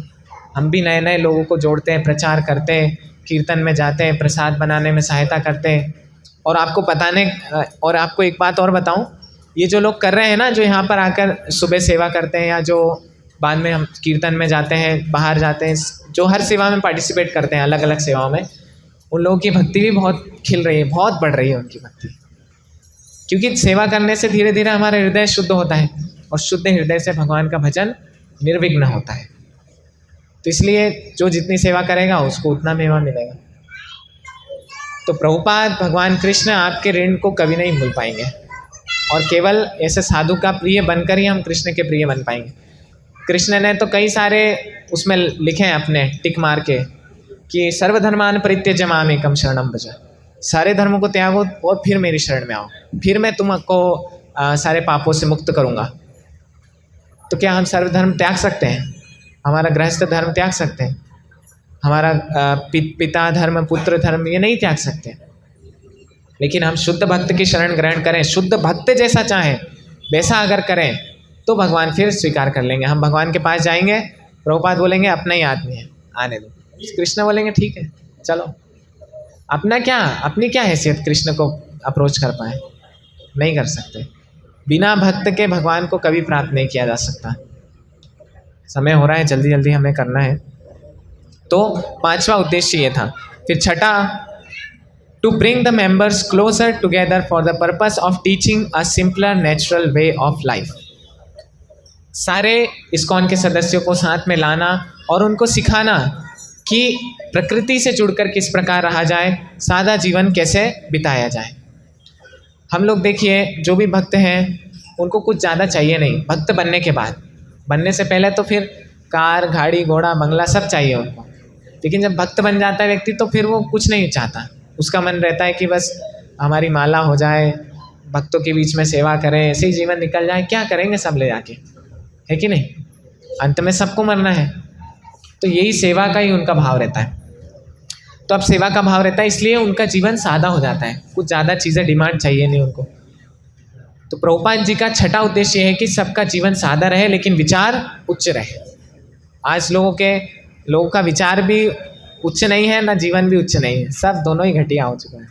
हम भी नए नए लोगों को जोड़ते हैं, प्रचार करते हैं, कीर्तन में जाते हैं, प्रसाद बनाने में सहायता करते हैं। और आपको बताने, और आपको एक बात और बताऊं, ये जो लोग कर रहे हैं ना, जो यहाँ पर आकर सुबह सेवा करते हैं, या जो बाद में हम कीर्तन में जाते हैं, बाहर जाते हैं, जो हर सेवा में पार्टिसिपेट करते हैं, अलग अलग सेवाओं में, उन लोगों की भक्ति भी बहुत खिल रही है, बहुत बढ़ रही है उनकी भक्ति। क्योंकि सेवा करने से धीरे धीरे हमारा हृदय शुद्ध होता है, और शुद्ध हृदय से भगवान का भजन निर्विघ्न होता है। तो इसलिए जो जितनी सेवा करेगा उसको उतना मेवा मिलेगा। तो प्रभुपाद भगवान कृष्ण आपके ऋण को कभी नहीं भूल पाएंगे, और केवल ऐसे साधु का प्रिय बनकर ही हम कृष्ण के प्रिय बन पाएंगे। कृष्ण ने तो कई सारे उसमें लिखे हैं अपने टिक मार के कि सर्वधर्मान परित्यज्य माम एकम शरणम भज, सारे धर्मों को त्यागो और फिर मेरी शरण में आओ, फिर मैं तुमको सारे पापों से मुक्त करूँगा। तो क्या हम सर्वधर्म त्याग सकते हैं? हमारा गृहस्थ धर्म त्याग सकते हैं? हमारा पिता धर्म, पुत्र धर्म, ये नहीं त्याग सकते। लेकिन हम शुद्ध भक्त की शरण ग्रहण करें, शुद्ध भक्त जैसा चाहें वैसा अगर करें तो भगवान फिर स्वीकार कर लेंगे। हम भगवान के पास जाएंगे, प्रभुपाद बोलेंगे अपना ही आदमी है, आने दो। कृष्ण बोलेंगे ठीक है चलो। अपना क्या, अपनी क्या हैसियत कृष्ण को अप्रोच कर पाए? नहीं कर सकते। बिना भक्त के भगवान को कभी प्राप्त नहीं किया जा सकता। समय हो रहा है, जल्दी जल्दी हमें करना है। तो पांचवा उद्देश्य ये था। फिर छठा, to bring the members closer together for the purpose of teaching a simpler natural way of life. सारे इस्कॉन के सदस्यों को साथ में लाना और उनको सिखाना कि प्रकृति से जुड़कर किस प्रकार रहा जाए, सादा जीवन कैसे बिताया जाए। हम लोग देखिए, जो भी भक्त हैं उनको कुछ ज़्यादा चाहिए नहीं भक्त बनने के बाद। बनने से पहले तो फिर कार, गाड़ी, घोड़ा, बंगला सब चाहिए उनको, लेकिन जब भक्त बन जाता है व्यक्ति तो फिर वो कुछ नहीं चाहता। उसका मन रहता है कि बस हमारी माला हो जाए, भक्तों के बीच में सेवा करें, ऐसे ही जीवन निकल जाए, क्या करेंगे सब ले जाके, है कि नहीं? अंत में सबको मरना है। तो यही सेवा का ही उनका भाव रहता है। तो अब सेवा का भाव रहता है, इसलिए उनका जीवन सादा हो जाता है, कुछ ज़्यादा चीज़ें डिमांड चाहिए नहीं उनको। तो प्रभुपाद जी का छठा उद्देश्य है कि सबका जीवन सादा रहे लेकिन विचार उच्च रहे। आज लोगों का विचार भी उच्च नहीं है, ना जीवन भी उच्च नहीं है, सब दोनों ही घटिया हो चुका है।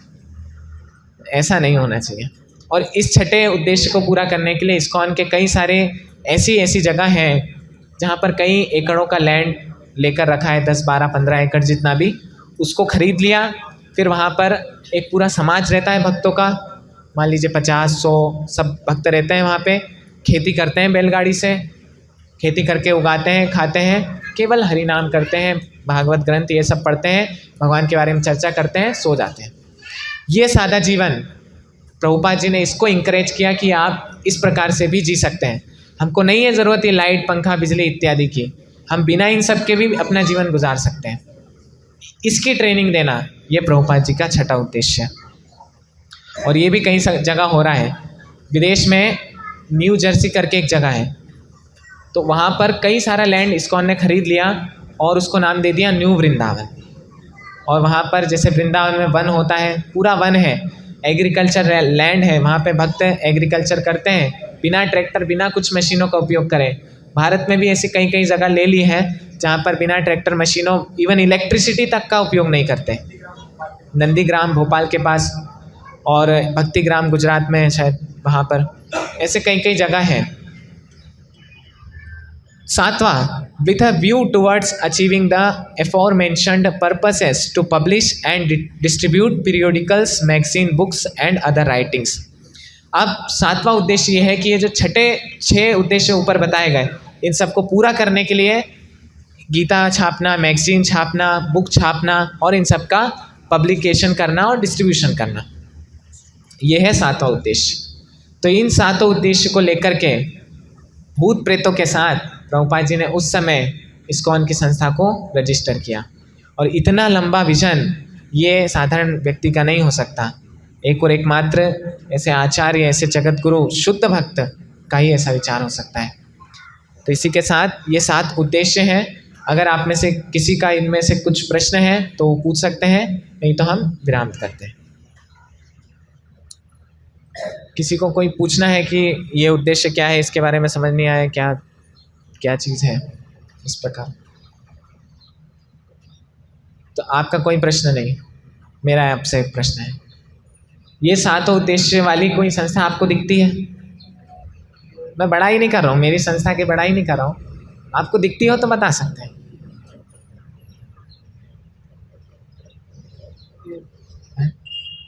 ऐसा नहीं होना चाहिए। और इस छठे उद्देश्य को पूरा करने के लिए इस्कॉन के कई सारे ऐसी जगह हैं जहाँ पर कई एकड़ों का लैंड लेकर रखा है, 10, 12, 15 एकड़ जितना भी, उसको खरीद लिया। फिर वहाँ पर एक पूरा समाज रहता है भक्तों का, मान लीजिए 50-100 सब भक्त रहते हैं वहाँ पे। खेती करते हैं बैलगाड़ी से, खेती करके उगाते हैं, खाते हैं, केवल हरि नाम करते हैं, भागवत ग्रंथ ये सब पढ़ते हैं, भगवान के बारे में चर्चा करते हैं, सो जाते हैं। ये सादा जीवन प्रभुपाद जी ने इसको इंकरेज किया कि आप इस प्रकार से भी जी सकते हैं। हमको नहीं है ज़रूरत ये लाइट, पंखा, बिजली इत्यादि की, हम बिना इन सब के भी अपना जीवन गुजार सकते हैं। इसकी ट्रेनिंग देना ये प्रभुपाद जी का छठा उद्देश्य है। और ये भी कई जगह हो रहा है। विदेश में न्यू जर्सी करके एक जगह है, तो वहाँ पर कई सारा लैंड इस्कॉन ने खरीद लिया और उसको नाम दे दिया न्यू वृंदावन। और वहाँ पर जैसे वृंदावन में वन होता है, पूरा वन है, एग्रीकल्चर लैंड है, वहाँ पे भक्त एग्रीकल्चर करते हैं बिना ट्रैक्टर, बिना कुछ मशीनों का उपयोग करें। भारत में भी ऐसी कई कई जगह ले ली है जहाँ पर बिना ट्रैक्टर, मशीनों, इवन इलेक्ट्रिसिटी तक का उपयोग नहीं करते। नंदीग्राम भोपाल के पास और भक्तिग्राम गुजरात में है शायद, वहाँ पर ऐसे कई कई जगह हैं। सातवां, with a view towards achieving the aforementioned purposes to publish and distribute periodicals, magazine, books and other writings। अब सातवां उद्देश्य ये है कि ये जो छठे 6 उद्देश्य ऊपर बताए गए, इन सबको पूरा करने के लिए गीता छापना, मैगजीन छापना, बुक छापना और इन सब का पब्लिकेशन करना और डिस्ट्रीब्यूशन करना, ये है सातवां उद्देश्य। तो इन सातों उद्देश्य को लेकर के भूत प्रेतों के साथ प्रभुपाद जी ने उस समय इस्कॉन की संस्था को रजिस्टर किया। और इतना लंबा विजन ये साधारण व्यक्ति का नहीं हो सकता। एक और एकमात्र ऐसे आचार्य, ऐसे जगत गुरु, शुद्ध भक्त का ही ऐसा विचार हो सकता है। तो इसी के साथ ये 7 उद्देश्य हैं। अगर आप में से किसी का इनमें से कुछ प्रश्न है तो पूछ सकते हैं, नहीं तो हम विराम करते हैं। किसी को कोई पूछना है कि ये उद्देश्य क्या है, इसके बारे में समझ नहीं आया, क्या क्या चीज़ है, इस प्रकार। तो आपका कोई प्रश्न नहीं, मेरा आपसे एक प्रश्न है। ये 7 उद्देश्य वाली कोई संस्था आपको दिखती है? मैं बड़ाई नहीं कर रहा हूँ, मेरी संस्था की बड़ाई नहीं कर रहा हूँ। आपको दिखती हो तो बता सकते हैं।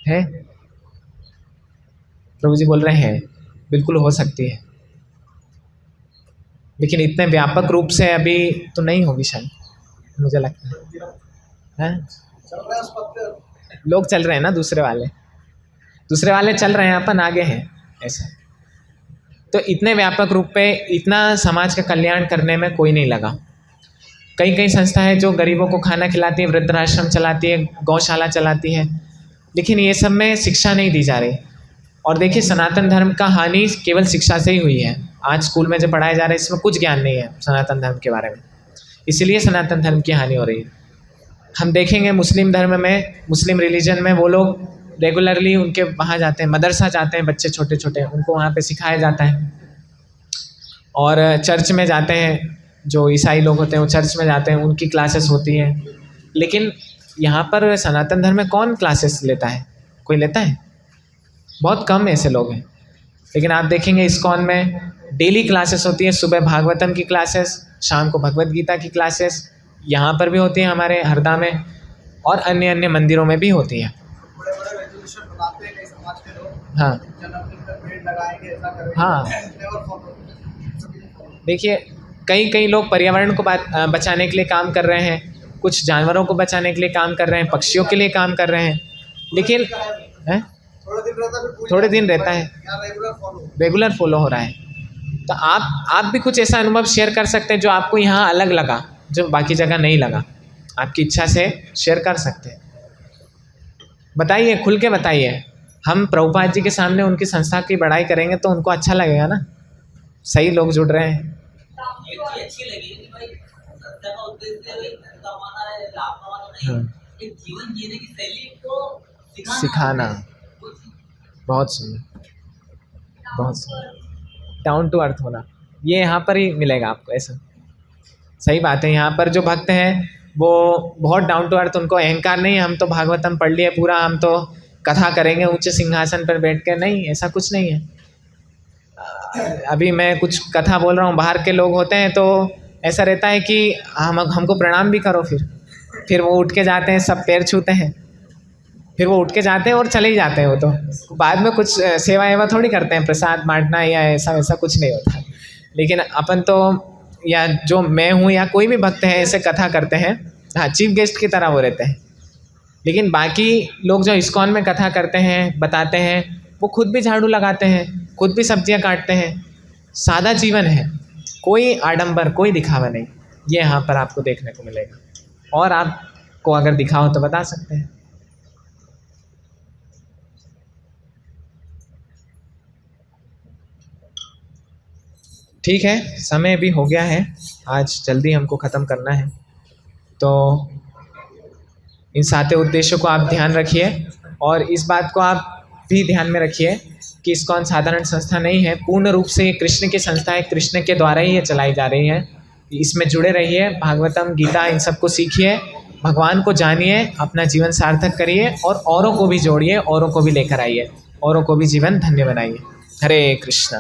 है? प्रभु जी बोल रहे हैं बिल्कुल हो सकती है, लेकिन इतने व्यापक रूप से अभी तो नहीं होगी शायद, मुझे लगता है। लोग चल रहे हैं ना, दूसरे वाले चल रहे हैं, अपन आगे हैं ऐसा। तो इतने व्यापक रूप पे इतना समाज का कल्याण करने में कोई नहीं लगा। कई कई संस्थाएं जो गरीबों को खाना खिलाती है, वृद्धाश्रम चलाती है, गौशाला चलाती है, लेकिन ये सब में शिक्षा नहीं दी जा रही। और देखिए, सनातन धर्म का हानि केवल शिक्षा से ही हुई है। आज स्कूल में जो पढ़ाया जा रहा है इसमें कुछ ज्ञान नहीं है सनातन धर्म के बारे में, इसीलिए सनातन धर्म की हानि हो रही है। हम देखेंगे मुस्लिम धर्म में, मुस्लिम रिलीजन में वो लोग रेगुलरली उनके वहाँ जाते हैं, मदरसा जाते हैं, बच्चे छोटे छोटे, उनको वहाँ पे सिखाया जाता है। और चर्च में जाते हैं, जो ईसाई लोग होते हैं वो चर्च में जाते हैं, उनकी क्लासेस होती हैं। लेकिन यहाँ पर सनातन धर्म में कौन क्लासेस लेता है? कोई लेता है? बहुत कम ऐसे लोग हैं। लेकिन आप देखेंगे इस्कॉन में डेली क्लासेस होती है, सुबह भागवतम की क्लासेस, शाम को भगवत गीता की क्लासेस, यहाँ पर भी होती है हमारे हरदा में, और अन्य अन्य मंदिरों में भी होती है। हाँ हाँ, देखिए कई कई लोग पर्यावरण को बचाने के लिए काम कर रहे हैं, कुछ जानवरों को बचाने के लिए काम कर रहे हैं, पक्षियों के लिए काम कर रहे हैं, लेकिन थोड़े दिन रहता है, रेगुलर फॉलो हो रहा है। तो आप भी कुछ ऐसा अनुभव शेयर कर सकते हैं जो आपको यहाँ अलग लगा, जो बाकी जगह नहीं लगा। आपकी इच्छा से शेयर कर सकते हैं, बताइए, खुल के बताइए। हम प्रभुपाद जी के सामने उनकी संस्था की बड़ाई करेंगे तो उनको अच्छा लगेगा ना। सही लोग जुड़ रहे हैं। ये अच्छी लगी कि भाई संस्था का उद्देश्य कमाना है, लाभ कमाना नहीं, एक जीवन जीने की शैली को सिखाना। बहुत सुंदर, बहुत सुंदर। डाउन टू अर्थ होना, ये यहाँ पर ही मिलेगा आपको। ऐसा सही बात है। यहाँ पर जो भक्त हैं वो बहुत डाउन टू अर्थ, उनको अहंकार नहीं, हम तो भागवतम पढ़ लिए पूरा, हम तो कथा करेंगे ऊंचे सिंहासन पर बैठ के, नहीं, ऐसा कुछ नहीं है। अभी मैं कुछ कथा बोल रहा हूँ, बाहर के लोग होते हैं तो ऐसा रहता है कि हमको प्रणाम भी करो, फिर फिर वो उठ के जाते हैं, सब पैर छूते हैं, फिर वो उठ के जाते हैं और चले ही जाते हैं। वो तो बाद में कुछ सेवा एवा थोड़ी करते हैं, प्रसाद बांटना या ऐसा वैसा कुछ नहीं होता। लेकिन अपन तो, या जो मैं हूँ या कोई भी भक्त है, ऐसे कथा करते हैं, हाँ चीफ गेस्ट की तरह वो रहते हैं। लेकिन बाकी लोग जो इस्कॉन में कथा करते हैं, बताते हैं, वो खुद भी झाड़ू लगाते हैं, खुद भी सब्जियां काटते हैं। सादा जीवन है, कोई आडंबर, कोई दिखावा नहीं, ये यहाँ पर आपको देखने को मिलेगा। और आपको अगर दिखा हो तो बता सकते हैं। ठीक है, समय भी हो गया है, आज जल्दी हमको ख़त्म करना है। तो इन 7 उद्देश्यों को आप ध्यान रखिए, और इस बात को आप भी ध्यान में रखिए कि इस्कॉन साधारण संस्था नहीं है, पूर्ण रूप से ये कृष्ण की संस्था है, कृष्ण के द्वारा ही ये चलाई जा रही है। इसमें जुड़े रहिए, भागवतम, गीता, इन सबको सीखिए, भगवान को जानिए, अपना जीवन सार्थक करिए, और औरों को भी जोड़िए, औरों को भी लेकर आइए, औरों को भी जीवन धन्य बनाइए। हरे कृष्णा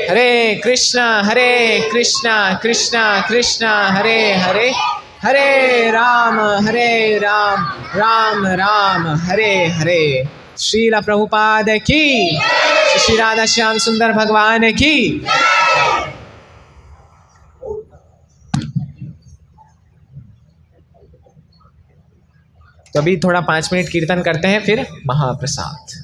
हरे कृष्णा हरे कृष्णा कृष्णा कृष्णा हरे हरे, हरे राम राम राम हरे हरे। श्रील प्रभुपाद की, श्री राधा श्याम सुंदर भगवान की। तो अभी थोड़ा 5 मिनट कीर्तन करते हैं, फिर महाप्रसाद।